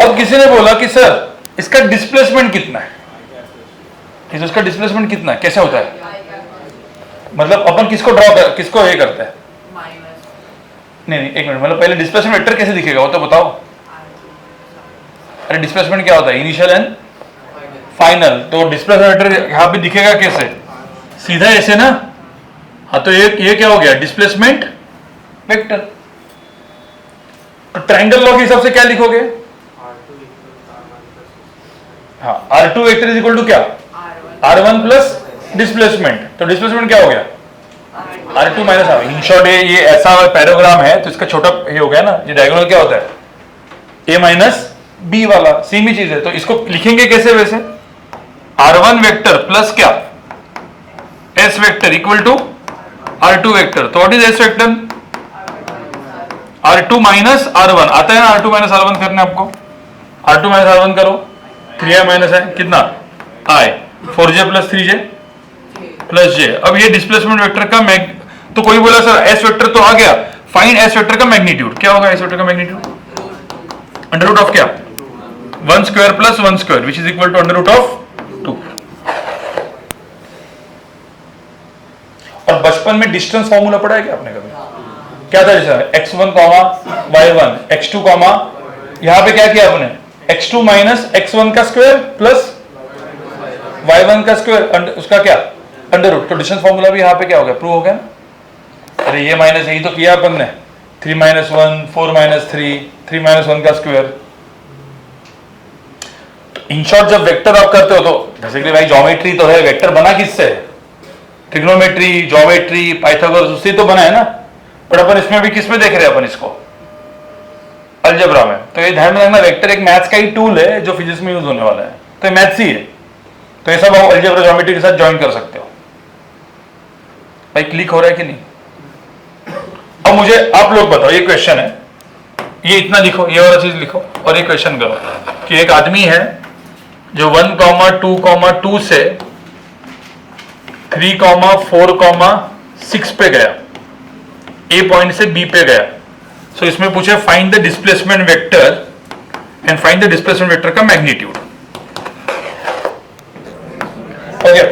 [SPEAKER 1] अब किसी ने बोला कि सर इसका डिस्प्लेसमेंट कितना है, तो इसका डिस्प्लेसमेंट कितना है, कैसे होता है, मतलब अपन किसको ड्रॉ कर, किसको ये करते हैं, नहीं एक मिनट, मतलब पहले डिस्प्लेसमेंट वेक्टर कैसे दिखेगा वो तो बताओ। अरे डिस्प्लेसमेंट क्या होता है, इनिशियल एंड फाइनल। तो डिस्प्लेसमेंट वेक्टर यहां पे दिखेगा कैसे, सीधा ऐसे ना, हाँ, तो ये क्या हो गया, डिस्प्लेसमेंट वेक्टर। तो ट्रायंगल लॉ के हिसाब से क्या लिखोगे, हाँ, R2 vector is equal to क्या, R1 प्लस डिस्प्लेसमेंट। तो डिस्प्लेसमेंट क्या हो गया, R2 minus R। In short ये ऐसा पैराग्राम है, तो इसका छोटा ये हो गया ना, ये डायगोनल क्या होता है, A माइनस B वाला, सेम ही चीज है। तो इसको लिखेंगे कैसे वैसे, R1 वेक्टर प्लस क्या, S vector equal to R2 vector. तो what is S vector, R2 minus R1 आता है ना, R2 माइनस R1 करना है आपको, R2 माइनस R1 करो, 3i माइनस है कितना i, 4j plus 3j plus j। अब ये डिस्प्लेसमेंट वेक्टर का तो कोई बोला सर S वेक्टर तो आ गया, फाइंड S वेक्टर का मैग्नीट्यूड। क्या होगा S वेक्टर का मैग्नीट्यूड, अंडर रूट ऑफ क्या, 1 square plus 1 square which is equal to under root of 2। और बचपन में डिस्टेंस फॉर्मूला पढ़ा है क्या आपने कभी, क्या था जैसा x1 y1 x2 यहां पे क्या किया आपने, x2 माइनस x1 का स्क्वायर प्लस y1 का स्क्वायर, उसका क्या अंडर रूट। तो डिस्टेंस फॉर्मूला भी यहाँ पे क्या हो गया, प्रूव हो गया ना। अरे ये माइनस यही तो किया अपन ने, 3 माइनस 1 4 माइनस 3 3 माइनस 1 का स्क्वायर। तो इन शॉर्ट जब वेक्टर आप करते हो तो बेसिकली भाई ज्योमेट्री तो है, वेक्टर बना किससे, ट्रिग्नोमेट्री, ज्योमेट्री, पाइथागोरस, उससे तो बना है ना। बट अपन इसमें भी किस में देख रहे हैं अपन इसको, अलजेब्रा में। तो ये ध्यान में रखना, वेक्टर एक मैथ्स का ही टूल है जो फिजिक्स में यूज होने वाला है, तो ये मैथ्स ही है। तो ये सब आप अलजेब्रा ज्योमेट्री के साथ ज्वाइन कर सकते हो। भाई क्लिक हो रहा है कि नहीं? अब मुझे आप लोग बताओ, ये क्वेश्चन है, ये इतना लिखो, ये वाला चीज लिखो और ये क्वेश्चन करो कि एक आदमी है जो 1,2,2 से 3,4,6 पे गया, ए पॉइंट से बी पे गया। सो इसमें पूछे find the displacement vector and find the displacement vector का मैग्नीट्यूड। ओके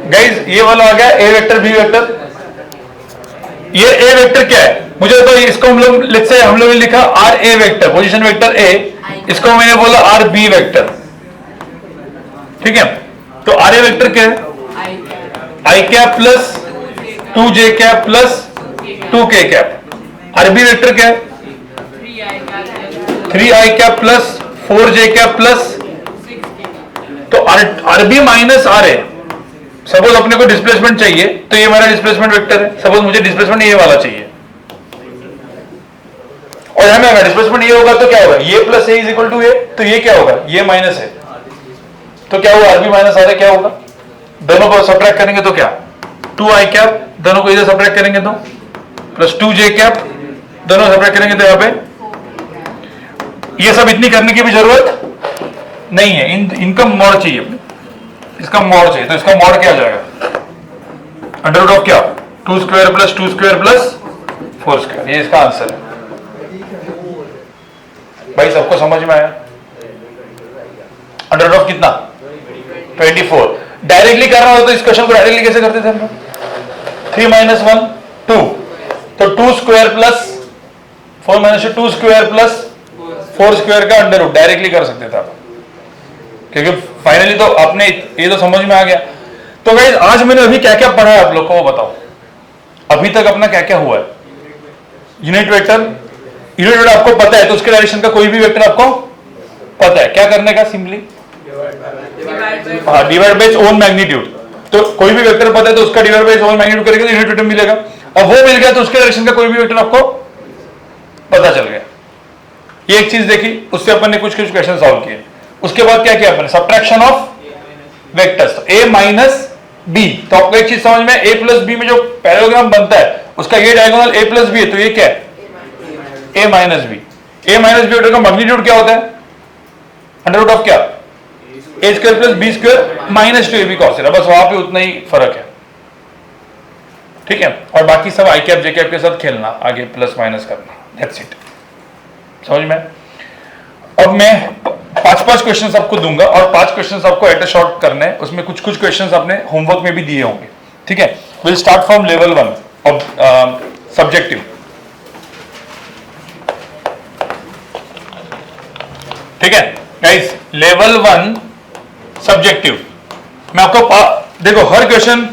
[SPEAKER 1] गाइस, ये वाला आ गया ए वेक्टर बी वेक्टर। ये ए वेक्टर क्या है मुझे तो, इसको हम लोग ने लिखा R A vector, position vector A, इसको मैंने बोला आर बी वेक्टर, ठीक है। तो आर ए वेक्टर क्या है? I cap plus 2j cap plus 2k cap. R B vector क्या है? 3i cap plus 4j cap plus. तो R B minus R A, suppose अपने को डिस्प्लेसमेंट चाहिए तो ये मेरा डिस्प्लेसमेंट वेक्टर है। सपोज मुझे डिस्प्लेसमेंट ये वाला चाहिए और हमें डिस्प्लेसमेंट ये होगा तो क्या होगा? ये plus A is equal to A, तो ये क्या होगा? ये माइनस है, तो क्या होगा? आरबी माइनस आर ए क्या होगा? दोनों को सब्ट्रैक्ट करेंगे तो क्या? 2i कैप, दोनों को इधर सब्ट्रैक्ट करेंगे तो प्लस 2j कैप, दोनों सब्ट्रैक्ट करेंगे तो यहाँ पे। ये सब इतनी करने की भी जरूरत नहीं है, इनका मॉड चाहिए, इसका मॉड चाहिए। तो इसका मॉड क्या आ जाएगा? अंडर रूट ऑफ क्या? 2 square plus 2 square plus 4 square. ये इसका आंसर है। भाई सबको समझ में आया? अंडर रूट ऑफ कितना? 24। डायरेक्टली करना हो तो इस क्वेश्चन को डायरेक्टली कैसे करते थे हम लोग? 3 - 1 2, तो 2 square plus 4 - 2 square plus 4 square का अंडर रूट डायरेक्टली कर सकते थे आप, क्योंकि फाइनली तो आपने ये तो समझ में आ गया। तो गाइस आज मैंने अभी क्या क्या पढ़ा है आप लोग को वो बताओ, अभी तक अपना क्या क्या हुआ है। यूनिट वेक्टर आपको पता है तो उसके डायरेक्शन का कोई भी वेक्टर आपको पता है, क्या करने का? Simply divide by it's own magnitude. तो कोई भी वेक्टर पता है तो उसका divide by it's own magnitude करेंगे तो यूनिट वेक्टर मिलेगा। अब वो मिल गया तो उसके डायरेक्शन का कोई भी वेक्टर आपको पता चल गया। ये एक चीज देखी, उससे अपन ने कुछ क्वेश्चन सॉल्व किए। उसके बाद क्या किया अपन? Subtraction of vectors, a minus b। तो आपको एक चीज समझ में, a प्लस b में जो पैरेललोग्राम बनता है उसका ये डायगोनल a प्लस b है, तो ये क्या है? a minus b। a minus b vector का मैग्नीट्यूड क्या होता है? अंडर रूट ऑफ क्या? a square plus b square minus 2ab cos theta. बस वहां पे उतना ही फर्क है, ठीक है। और बाकी सब i कैप j कैप के साथ खेलना, आगे प्लस माइनस करना, दैट्स इट। समझ में? अब मैं 5 क्वेश्चंस आपको दूंगा और 5 क्वेश्चंस आपको एट अ शॉर्ट करने हैं। उसमें कुछ क्वेश्चंस आपने होमवर्क में भी दिए होंगे, ठीक है। Will start from level 1 of subjective, ठीक है गाइस। लेवल 1 सब्जेक्टिव मैं आपको देखो हर क्वेश्चन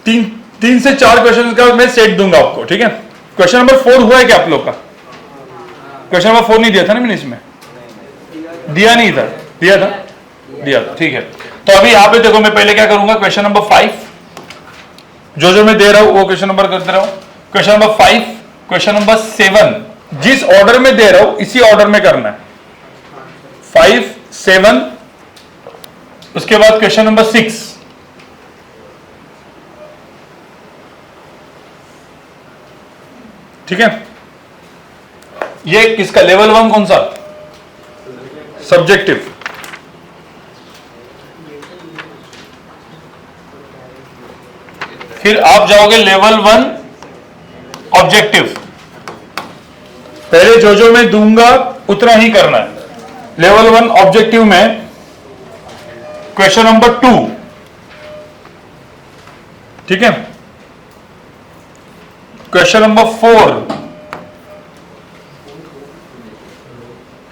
[SPEAKER 1] 3 से 4 क्वेश्चन का मैं सेट दूंगा आपको, ठीक है। क्वेश्चन नंबर 4 हुआ है क्या आप लोग का? क्वेश्चन नंबर 4 नहीं दिया था ना मैंने, इसमें दिया नहीं था, दिया था, दिया था, ठीक है। तो अभी यहां पे देखो, मैं पहले क्या करूंगा, क्वेश्चन नंबर 5 जो मैं दे रहा हूं वो क्वेश्चन नंबर करते रहो। क्वेश्चन नंबर 5, क्वेश्चन नंबर 7, जिस ऑर्डर में दे रहा हूं इसी ऑर्डर में करना है। 5, 7, उसके बाद क्वेश्चन नंबर 6, ठीक है। ये किसका? लेवल 1 कौन सा? सब्जेक्टिव। फिर आप जाओगे लेवल 1 ऑब्जेक्टिव। पहले जो मैं दूंगा उतना ही करना है। लेवल 1 ऑब्जेक्टिव में क्वेश्चन नंबर 2, ठीक है। क्वेश्चन नंबर 4,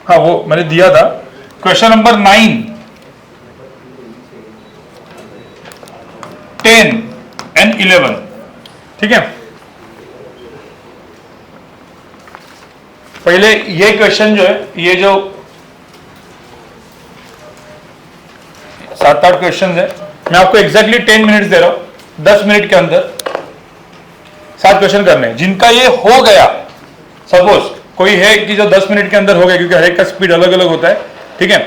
[SPEAKER 1] हाँ वो मैंने दिया था। क्वेश्चन नंबर 9, 10 एंड 11, ठीक है। पहले ये क्वेश्चन जो है, ये जो 7-8 क्वेश्चन है, मैं आपको एग्जैक्टली 10 मिनट्स दे रहा हूं। 10 मिनट के अंदर 7 क्वेश्चन करने हैं। जिनका ये हो गया सपोज कोई है कि जो 10 मिनट के अंदर हो गया, क्योंकि हर एक का स्पीड अलग अलग होता है, ठीक है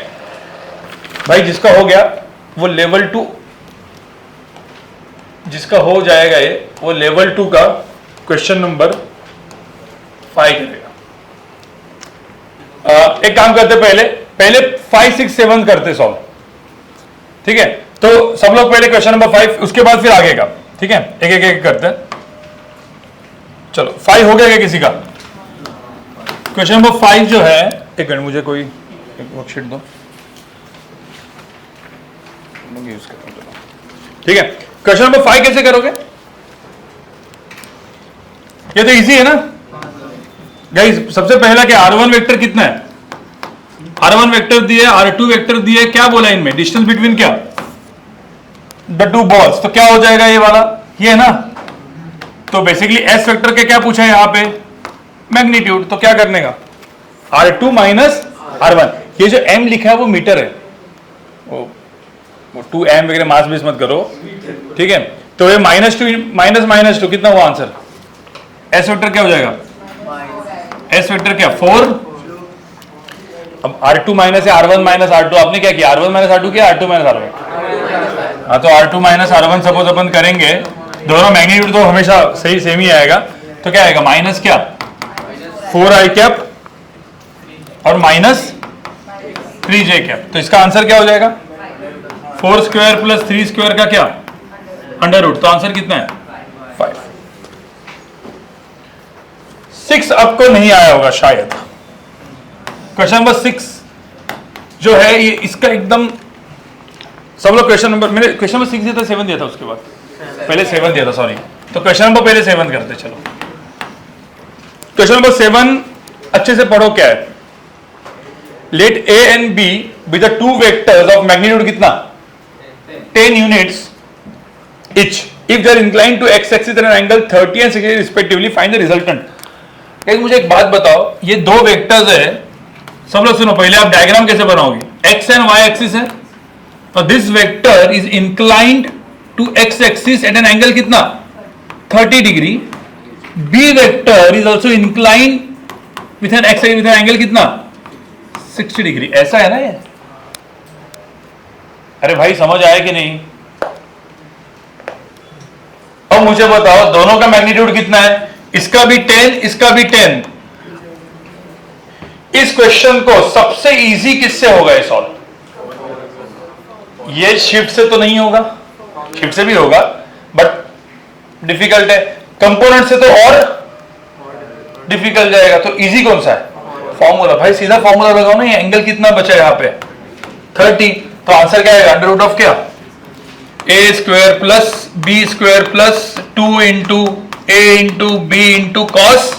[SPEAKER 1] भाई, जिसका हो गया वो लेवल 2, जिसका हो जाएगा ये, वो लेवल 2 का क्वेश्चन नंबर 5 करेगा। एक काम करते पहले 5, 6, 7 करते सॉल्व, ठीक है। तो सब लोग पहले क्वेश्चन नंबर 5, उसके बाद फिर आगे का, ठीक है, एक एक करते हैं। चलो 5 हो गया क्या किसी का? क्वेश्चन नंबर 5 जो है, एक मिनट मुझे कोई एक वर्कशीट दो, यूज करता हूं, ठीक है। क्वेश्चन नंबर 5 कैसे करोगे? ये तो इजी है ना गाइस। सबसे पहला क्या, R1 वेक्टर कितना है? R1 वेक्टर दिए, R2 वेक्टर दिए, क्या बोला इनमें? डिस्टेंस बिटवीन क्या, द टू बॉल्स। तो क्या हो जाएगा ये वाला, ये है ना। तो बेसिकली S वेक्टर के क्या पूछा है यहाँ पे, मैग्नीट्यूड। तो क्या करने का, R2 माइनस R1। ये जो M लिखा है वो मीटर है, वो 2m वगैरह मास बेस मत करो, ठीक है। तो ये -2 माइनस -2 कितना हुआ आंसर? S वेक्टर क्या हो जाएगा, S वेक्टर क्या 4। अब R2 माइनस है, R1 माइनस R2, आपने क्या किया, R1 माइनस R2 किया, R2 माइनस R1। हाँ, तो R2 माइनस R1 सपोज अपन करेंगे, दोनों मैग्नीट्यूड तो हमेशा सही सेम ही आएगा। तो क्या आएगा, माइनस क्या 4i कैप और माइनस 3j कैप। तो इसका आंसर क्या हो जाएगा, 4 स्क्वायर प्लस 3 स्क्वायर का क्या, अंडर रूट। तो आंसर कितना है, 5। 6 आपको नहीं आया होगा शायद। क्वेश्चन नंबर 6 जो है ये, इसका एकदम सब लोग क्वेश्चन नंबर, मैंने क्वेश्चन नंबर 6 दिया था, 7 दिया था, उसके बाद पहले 7 दिया था, सॉरी। तो क्वेश्चन नंबर पहले 7 करते, चलो। क्वेश्चन नंबर 7 अच्छे से पढ़ो, क्या है, late A and B be the two vectors of magnitude कितना, 10 units each. If they are inclined to x-axis at an angle 30 and 60 respectively, find the resultant. एक मुझे एक बात बताओ, ये दो वेक्टर्स है, सब लोग सुनो, पहले आप डायग्राम कैसे बनाओगे, x एंड y एक्सिस है, और this vector is inclined to x axis at an angle कितना, 30 degree. B vector is also inclined with an x with an angle कितना, 60 डिग्री। ऐसा है ना ये? अरे भाई समझ आया कि नहीं? अब मुझे बताओ दोनों का मैग्नीट्यूड कितना है, इसका भी 10, इसका भी 10। इस क्वेश्चन को सबसे इजी किससे होगा ये सॉल्व? ये शिफ्ट से तो नहीं होगा, शिफ्ट से भी होगा बट डिफिकल्ट है, कंपोनेंट से तो और डिफिकल्ट जाएगा। तो इजी कौन सा है, फॉर्मूला। भाई सीधा फॉर्मूला लगाओ ना, ये एंगल कितना बचा है यहाँ पे, 30। तो आंसर क्या आएगा, अंडर रूट ऑफ क्या, a square plus b square plus 2 into a into b into cos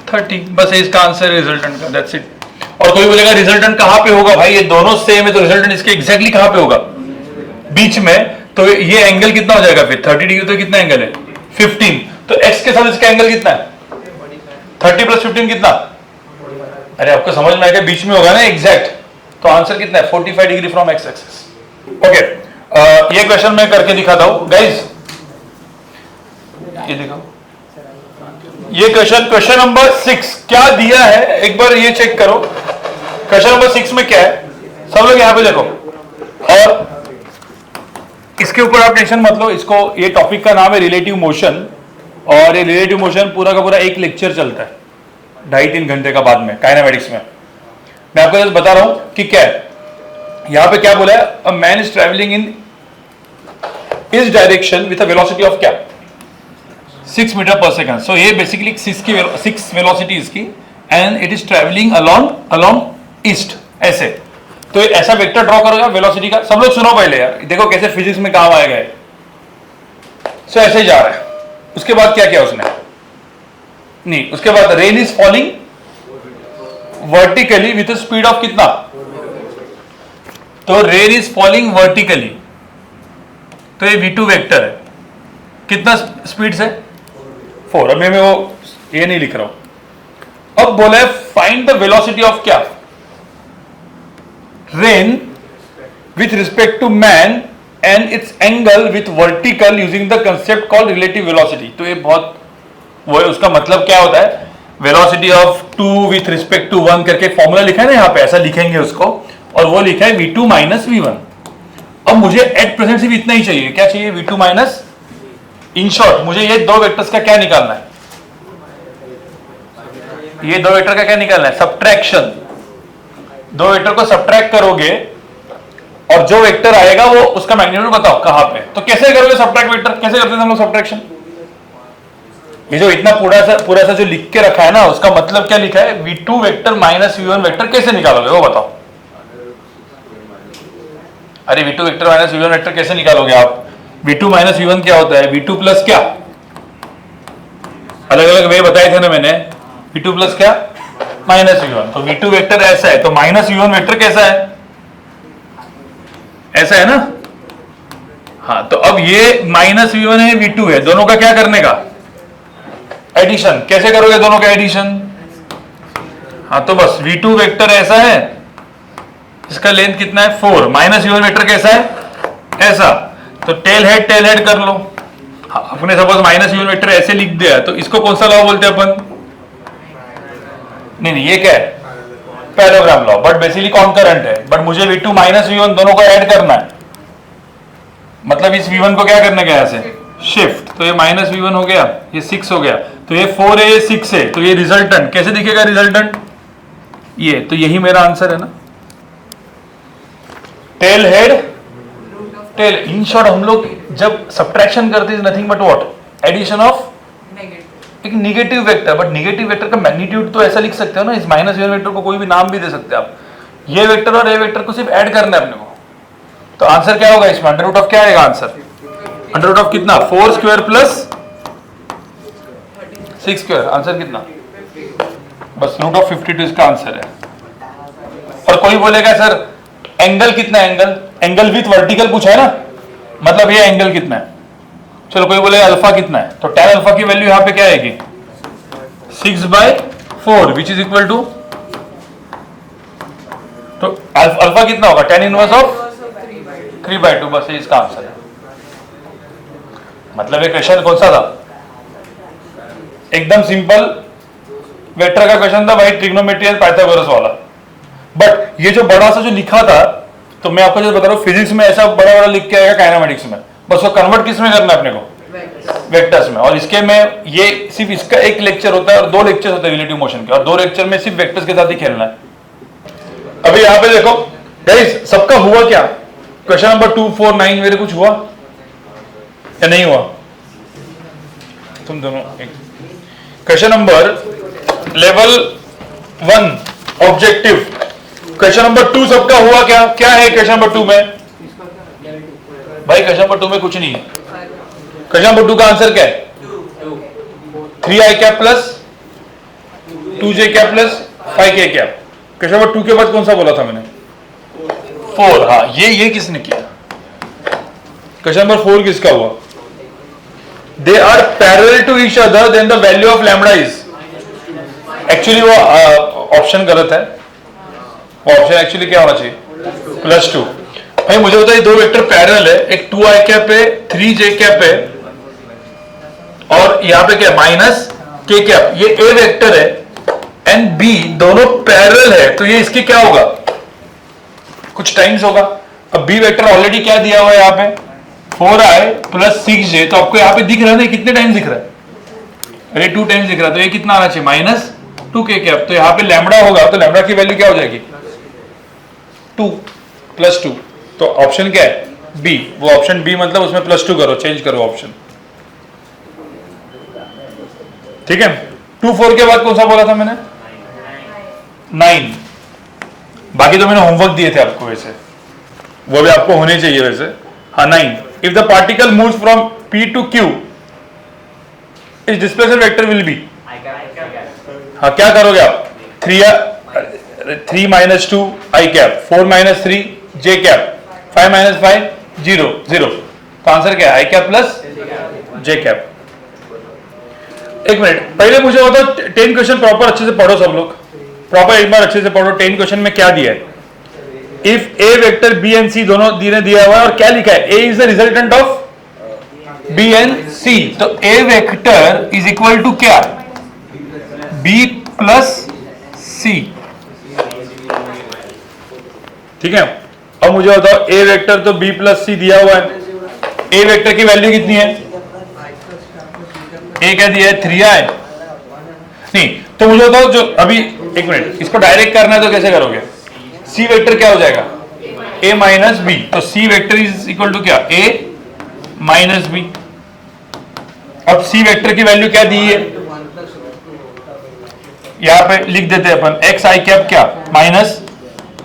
[SPEAKER 1] 30। बस इसका आंसर रिजल्टेंट का, दैट्स इट। और कोई बोलेगा रिजल्टेंट कहां पे होगा, भाई ये दोनों सेम है, तो रिजल्टेंट इसके एग्जैक्टली कहां पे होगा, बीच में। तो ये एंगल कितना हो जाएगा फिर, 30 डिग्री। तो कितना एंगल है, 15। तो x के साथ इसका एंगल कितना है, 30 प्लस 15 कितना, अरे आपको समझ में आएगा, बीच में होगा ना एग्जैक्ट। तो आंसर कितना है, 45 degree from x axis. Okay, ये क्वेश्चन मैं करके दिखाता हूं गाइस, ये देखो, ये क्वेश्चन नंबर 6 क्या दिया है, एक बार ये चेक करो। क्वेश्चन नंबर 6 में क्या है, सब लोग यहां पे देखो, और इसके ऊपर आप टेंशन मत लो, इसको, ये टॉपिक का नाम है रिलेटिव मोशन, और ये रिलेटिव मोशन पूरा का पूरा एक लेक्चर चलता है 2.5-3 घंटे का बाद में काइनेमेटिक्स में। मैं आपको जस्ट बता रहा हूं कि क्या है, यहां पे क्या बोला है, a man is travelling in इस direction with a velocity of क्या, 6 मीटर पर सेकंड। सो ये बेसिकली 6 वेलोसिटी इसकी, and it is travelling along east, ऐसे। तो ऐसा वेक्टर ड्रॉ करोगे वेलोसिटी का। सब लोग सुनो पहले यार, देखो कैसे फिजिक्स में काम आएगा। सो ऐसे ही जा रहा है, उसके बाद क्या किया उसने, नहीं, उसके बाद rain is falling vertically with speed of कितना, तो रेन इज फॉलिंग वर्टिकली, तो ये v2 वेक्टर है, कितना स्पीड से, 4। अब मैं वो ये नहीं लिख रहा हूं। अब बोला है फाइंड द वेलोसिटी ऑफ क्या, rain with respect to man and its angle with vertical using the concept called relative velocity. तो ये बहुत वो है, उसका मतलब क्या होता है, velocity of 2 with respect to 1 करके फॉर्मूला लिखा है ना यहाँ पे, ऐसा लिखेंगे उसको, और वो लिखा है v2 माइनस v1। अब मुझे एट प्रेजेंट सिर्फ इतना ही चाहिए, क्या चाहिए, v2 माइनस, इन शॉर्ट मुझे ये दो वेक्टर्स का क्या निकालना है, ये दो वेक्टर का क्या निकालना है, सब्ट्रैक्शन। दो वेक्टर को सब्ट्रैक्ट करोगे और जो वेक्टर आएगा वो उसका मैग्नीट्यूड बताओ कहां पे। तो कैसे करोगे सब्ट्रैक्ट वेक्टर, कैसे करते थे हम लोग सब्ट्रैक्शन? ये जो इतना पूरा सा जो लिख के रखा है ना, उसका मतलब क्या लिखा है, v2 vector minus v1 vector कैसे निकालोगे वो बताओ। अरे v2 vector minus v1 vector कैसे निकालोगे आप? v2 माइनस v1 क्या होता है, v2 प्लस क्या, अलग अलग वे बताए थे ना मैंने, v2 प्लस क्या, माइनस v1। तो v2 वेक्टर ऐसा है, तो माइनस v1 वेक्टर कैसा है, ऐसा है ना। हाँ, तो अब ये माइनस v1 है, v2 है, दोनों का क्या करने का, एडिशन। कैसे करोगे दोनों का एडिशन? हाँ, तो बस v2 वेक्टर ऐसा है, इसका लेंथ कितना है 4, माइनस v1 वेक्टर कैसा है, ऐसा, तो टेल हेड कर लो। हाँ, अपने सपोज माइनस v1 वेक्टर ऐसे लिख दिया, तो इसको कौन सा लॉ बोलते हैं अपन, नहीं ये क्या है, parallelogram law, but basically concurrent है। बट मुझे v2 माइनस v1 दोनों को ऐड करना है, मतलब इस v1 को क्या करने का, यहां से शिफ्ट, तो ये माइनस v1 हो गया, ये 6 हो गया, तो ये 4 है, ये 6 है, तो ये रिजल्टेंट कैसे दिखेगा, रिजल्टेंट ये, तो यही मेरा आंसर है ना, tail head tail. In short हम लोग जब सब्ट्रैक्शन करते हैं nothing but what, addition of एक negative vector. But negative vector का मैग्नीट्यूड तो ऐसा लिख सकते हो ना, इस माइनस v1 वेक्टर को कोई भी नाम भी दे सकते हैं आप, ये वेक्टर और ये वेक्टर को सिर्फ ऐड करना है अपने को। तो आंसर क्या होगा इसमें, अंडर रूट ऑफ क्या आएगा आंसर, अंडर रूट ऑफ कितना, 4 स्क्वायर प्लस 6 स्क्वायर, आंसर कितना, बस रूट ऑफ 52 इसका आंसर है। और कोई बोलेगा सर एंगल कितना है, एंगल विथ वर्टिकल पूछा है ना, मतलब ये एंगल कितना है, चलो कोई बोलेगा अल्फा कितना है, तो tan अल्फा की वैल्यू यहां पे क्या आएगी, 6/4 विच इज इक्वल टू, तो अल्फा कितना होगा, tan इनवर्स ऑफ 3/2, बस ये इसका आंसर है। मतलब ये क्वेश्चन कौन सा था, एकदम सिंपल वेक्टर का क्वेश्चन था भाई, ट्रिग्नोमेट्री एंड पाइथागोरस वाला। बट ये जो बड़ा सा जो लिखा था, तो मैं आपको जो बता रहा हूं, फिजिक्स में ऐसा बड़ा बड़ा लिख के आएगा, काइनेमेटिक्स में बस वो कन्वर्ट किस में करना है अपने को, वेक्टर्स में। और इसके में ये सिर्फ इसका एक लेक्चर होता है और 2 लेक्चर होते हैं रिलेटिव मोशन के, और 2 लेक्चर में सिर्फ वेक्टर्स के साथ ही खेलना है। अभी यहाँ पे देखो गाइस, सबका हुआ क्या, क्वेश्चन नंबर 2, 4, 9 मेरे कुछ हुआ या नहीं हुआ, तुम दोनों question number level 1 objective, question number 2 सबका हुआ क्या, क्या है क्वेश्चन नंबर 2 में भाई, क्वेश्चन नंबर 2 में कुछ नहीं है। क्वेश्चन नंबर 2 का आंसर क्या है, 3i cap plus 2j cap plus 5k cap. Question number 2 के बाद कौन सा बोला था मैंने, 4। हाँ, ये किसने किया, क्वेश्चन नंबर 4 किसका हुआ, they are parallel to each other then the value of lambda is, actually वो ऑप्शन गलत है, ऑप्शन एक्चुअली क्या होना चाहिए, +2। भाई मुझे बताइए, 2 वेक्टर पैरेलल है, एक 2i कैप है, 3j कैप है, और यहां पे क्या -k कैप, ये a वेक्टर है एंड b दोनों पैरेलल है, तो ये इसके क्या होगा, कुछ टाइम्स होगा। अब b वेक्टर ऑलरेडी क्या दिया हुआ है यहाँ पे, 4i प्लस 6j, तो आपको यहाँ पे दिख रहा है ना कितने टाइम्स दिख रहा है, अरे 2 टाइम्स दिख रहा है, तो ये कितना आना चाहिए, -2k कैप। तो यहाँ पे लैम्बडा होगा, तो लैम्बडा की वैल्यू क्या हो जाएगी, 2 + 2, तो ऑप्शन क्या है बी, वो ऑप्शन बी, मतलब उसमें +2 करो, चेंज करो ऑप्शन, ठीक है। 2, 4 के बाद कौन सा बोला था मैंने, 9। बाकी तो मैंने होमवर्क दिए थे आपको, वैसे वो भी आपको होने चाहिए वैसे। हाँ, 9, if the particle moves from P to Q, इस डिस्प्लेसमेंट वेक्टर विल बी, हाँ क्या करोगे आप, 3 - 2 i कैप, 4 - 3 j कैप, 5 - 5 0 0, तो आंसर क्या है, i cap plus j cap. एक मिनट, पहले मुझे बताओ 10 क्वेश्चन प्रॉपर अच्छे से पढ़ो सब लोग, प्रॉपर एक बार अच्छे से पढ़ो। 10 क्वेश्चन में क्या दिया है, if a vector b and c दोनों दिया हुआ है, और क्या लिखा है, a is the resultant of b and c, तो a vector is equal to क्या, बी प्लस सी, ठीक है। अब मुझे बताओ ए वेक्टर तो बी प्लस सी दिया हुआ है, ए वेक्टर की वैल्यू कितनी है, ए क्या दिया है 3i, नहीं तो मुझे बताओ जो अभी एक मिनट इसको डायरेक्ट करना है तो कैसे करोगे, सी वेक्टर क्या हो जाएगा a माइनस बी, तो C vector is equal to क्या a माइनस बी। अब सी वेक्टर की वैल्यू क्या दी है, यहां पे लिख देते हैं अपन एक्स आई कैप क्या माइनस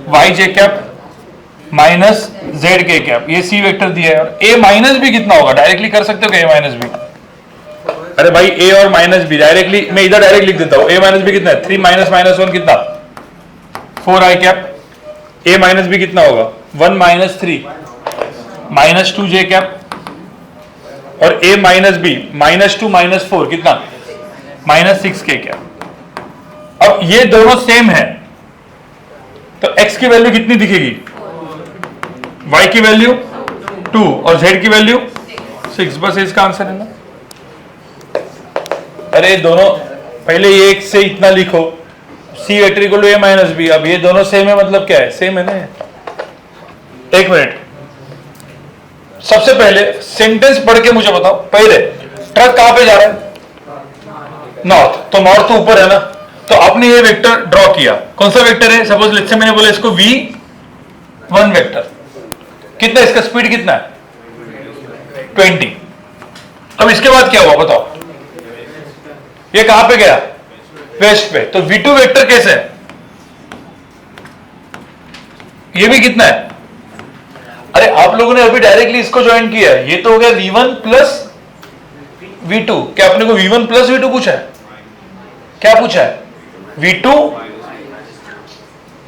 [SPEAKER 1] वाई जे कैप माइनस जेड के कैप, ये सी वेक्टर दिया है। और a माइनस बी कितना होगा, डायरेक्टली कर सकते हो क्या a माइनस बी, अरे भाई a और माइनस बी डायरेक्टली मैं इधर डायरेक्ट लिख देता हूं, a माइनस बी कितना है 3 माइनस माइनस 1 कितना 4i cap, a minus B कितना होगा 1 माइनस 3 माइनस 2j कैप, और a minus B minus 2 minus 4 कितना माइनस 6k कैप। अब ये दोनों सेम है तो x की वैल्यू कितनी दिखेगी, y की वैल्यू 2 और z की वैल्यू 6, बस इसका आंसर है ना। अरे दोनों पहले ये एक से इतना लिखो, C vector equal to A minus B, अब ये दोनों सेम है मतलब क्या है, सेम है ना। एक मिनट, सबसे पहले सेंटेंस पढ़ के मुझे बताओ, पहले ट्रक कहां पे जा रहा है, नॉर्थ, तो नॉर्थ तो ऊपर है ना, तो आपने ये वेक्टर ड्रॉ किया, कौन सा वेक्टर है, सपोज लेट्स से मैंने बोला इसको v1 वेक्टर, कितना इसका स्पीड कितना है 20। अब इसके बाद क्या हुआ बताओ, ये कहां पे गया वेस्ट पे, तो v2 वेक्टर कैसे है, ये भी कितना है, अरे आप लोगों ने अभी डायरेक्टली इसको ज्वाइन किया है, ये तो हो गया v1 प्लस v2, क्या आपने को v1 प्लस v2 पूछा है, क्या पूछा है v2,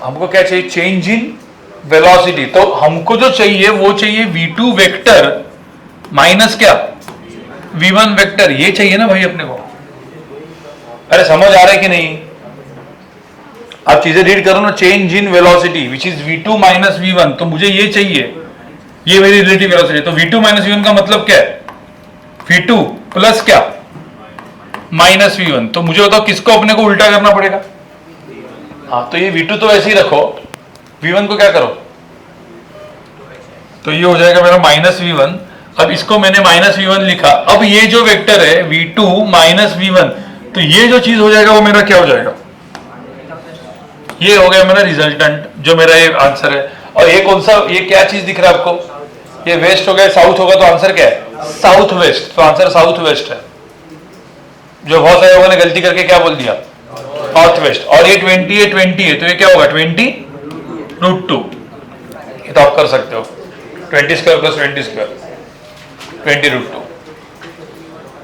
[SPEAKER 1] हमको क्या चाहिए चेंज इन वेलोसिटी, तो हमको जो चाहिए वो चाहिए v2 वेक्टर माइनस क्या v1 वेक्टर, ये चाहिए ना भाई अपने को। अरे समझ आ रहा है कि नहीं, आप चीजें रीड करो ना, change in velocity which is v2 minus v1, तो मुझे ये चाहिए, ये मेरी रिलेटिव वेलोसिटी, तो v2 माइनस v1 का मतलब क्या है v2 प्लस क्या माइनस v1, तो मुझे बताओ किसको अपने को उल्टा करना पड़ेगा, हाँ तो ये v2 तो ऐसे ही रखो, v1 को क्या करो, तो ये हो जाएगा मेरा माइनस v1। अब इसको मैंने माइनस v1 लिखा, अब ये जो वेक्टर है v2 माइनस v1, तो ये जो चीज हो जाएगा वो मेरा क्या हो जाएगा, ये हो गया मेरा रिजल्टेंट, जो मेरा ये आंसर है। और ये कौन सा, ये क्या चीज दिख रहा है आपको, ये वेस्ट हो गया, साउथ होगा तो आंसर क्या है साउथ वेस्ट, तो आंसर साउथ वेस्ट है। जो बहुत सारे लोगों ने गलती करके क्या बोल दिया नॉर्थ वेस्ट, और ये 20 है तो ये क्या होगा 20√2, ये तो आप कर सकते हो 20 square plus 20 square 20√2,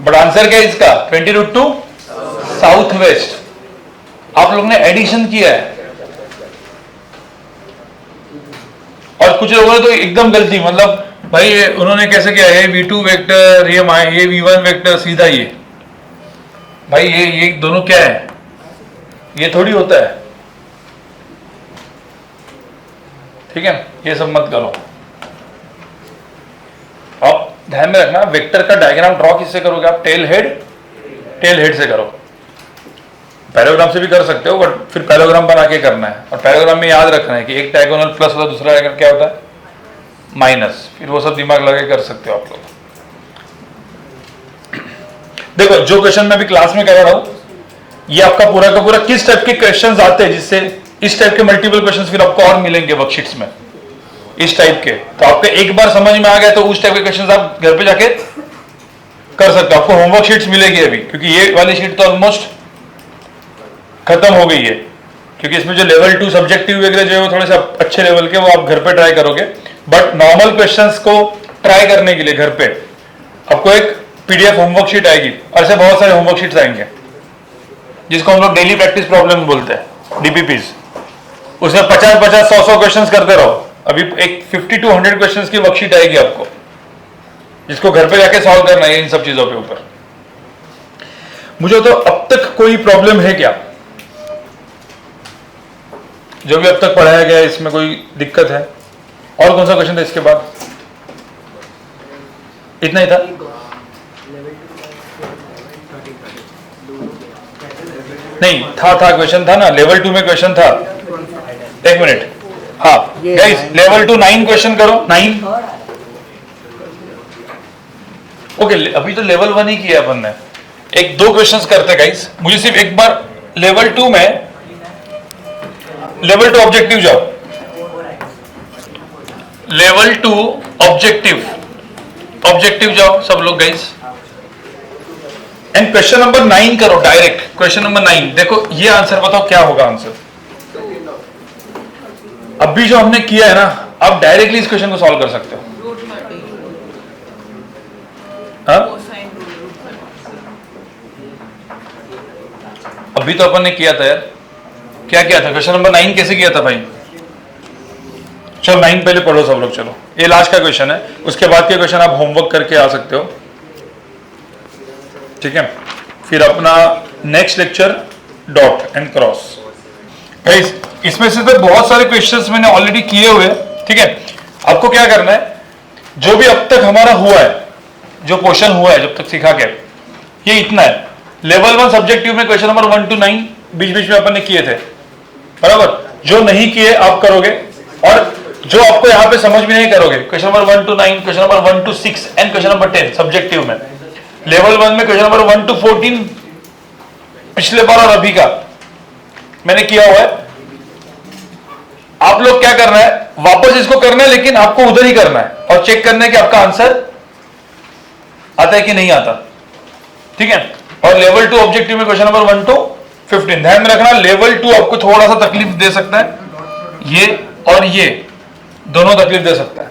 [SPEAKER 1] but answer क्या है इसका 20√2 साउथ वेस्ट। आप लोग ने एडिशन किया है, और कुछ लोगों ने तो एकदम गलती, मतलब भाई उन्होंने कैसे किया है v2 वेक्टर ये v1 वेक्टर सीधा, ये भाई ये दोनों क्या है, ये थोड़ी होता है, ठीक है, ये सब मत करो। अब ध्यान में रखना, वेक्टर का डायग्राम ड्रॉ किससे करोगे आप, टेल हेड से करो, पैराग्राम से भी कर सकते हो, बट फिर पैराग्राम बना के करना है, और पैराग्राम में याद रखना है कि एक डायगोनल प्लस होता है, दूसरा डायगोनल क्या होता है माइनस, फिर वो सब दिमाग लगा के कर सकते हो आप लोग। देखो जो क्वेश्चन मैं अभी क्लास में कर रहा हूं, ये आपका पूरा का पूरा किस टाइप के क्वेश्चंस आते हैं, जिससे इस टाइप के मल्टीपल क्वेश्चंस फिर आपको और मिलेंगे वर्कशीट्स में इस टाइप के, तो आपको एक बार समझ में आ गया तो उस टाइप के क्वेश्चंस आप घर पे जाके कर सकते हो, आपको होमवर्क शीट्स मिलेगी अभी, क्योंकि ये वाली शीट तो ऑलमोस्ट खत्म हो गई है, क्योंकि इसमें जो लेवल 2 सब्जेक्टिव वगैरह जो है वो थोड़े से अच्छे लेवल के, वो आप घर पे ट्राई करोगे, बट नॉर्मल क्वेश्चंस को ट्राई करने के लिए घर पे आपको एक पीडीएफ होमवर्क शीट आएगी, ऐसे बहुत सारे होमवर्क शीट्स आएंगे जिसको हम लोग डेली प्रैक्टिस प्रॉब्लम बोलते हैं डीपीपीज, उसमें 50-50 100 क्वेश्चंस करते रहो, अभी एक 50 to 100 क्वेश्चंस की वर्कशीट आएगी आपको, जिसको घर पे जाके सॉल्व करना है इन सब चीजों के ऊपर। मुझे तो अब तक कोई प्रॉब्लम है क्या, जो भी अब तक पढ़ाया गया है इसमें कोई दिक्कत है, और कौन सा क्वेश्चन था इसके बाद, इतना ही था। नहीं था क्वेश्चन था ना, लेवल 2 में क्वेश्चन था। एक मिनट, हाँ गाइस, लेवल 2 9 क्वेश्चन करो, 9। ओके, अभी तो लेवल 1 ही किया अपन ने। एक 2 क्वेश्चंस करते गाइस, मुझे सिर्फ एक बार लेवल 2 में, लेवल 2 ऑब्जेक्टिव जाओ, लेवल 2 ऑब्जेक्टिव जाओ सब लोग गाइस, एंड क्वेश्चन नंबर 9 करो डायरेक्ट। क्वेश्चन नंबर 9 देखो, ये आंसर बताओ क्या होगा आंसर। अभी जो हमने किया है ना, आप डायरेक्टली इस क्वेश्चन को सॉल्व कर सकते हो। हाँ, अभी तो अपन ने किया था यार, क्या किया था, क्वेश्चन नंबर 9 कैसे किया था भाई। चलो 9 पहले पढ़ो सब लोग, चलो ये लास्ट का क्वेश्चन है, उसके बाद के क्वेश्चन आप होमवर्क करके आ सकते हो, ठीक है। फिर अपना next lecture dot and cross. Guys, इसमें से तो बहुत सारे क्वेश्चंस मैंने ऑलरेडी किए हुए, ठीक है। आपको क्या करना है, जो भी अब तक हमारा हुआ है, जो क्वेश्चन हुआ है जब तक सिखा के, ये इतना है। लेवल 1 सब्जेक्टिव में क्वेश्चन नंबर 1 to 9 बीच बीच में अपन ने किए थे, बराबर। जो नहीं किए आप करोगे, और जो आपको यहाँ पे समझ में नहीं करोगे, question number 1 to 9, question number 1 to 6 and question number 10 subjective में। लेवल 1 में क्वेश्चन नंबर 1 to 14 पिछले बार और अभी का मैंने किया हुआ है। आप लोग क्या करना है, वापस इसको करना है, लेकिन आपको उधर ही करना है और चेक करना है कि आपका आंसर आता है कि नहीं आता, ठीक है। और लेवल 2 ऑब्जेक्टिव में क्वेश्चन नंबर 1 to 15 ध्यान में रखना। लेवल 2 आपको थोड़ा सा तकलीफ दे सकता है, ये और ये दोनों तकलीफ दे सकता है,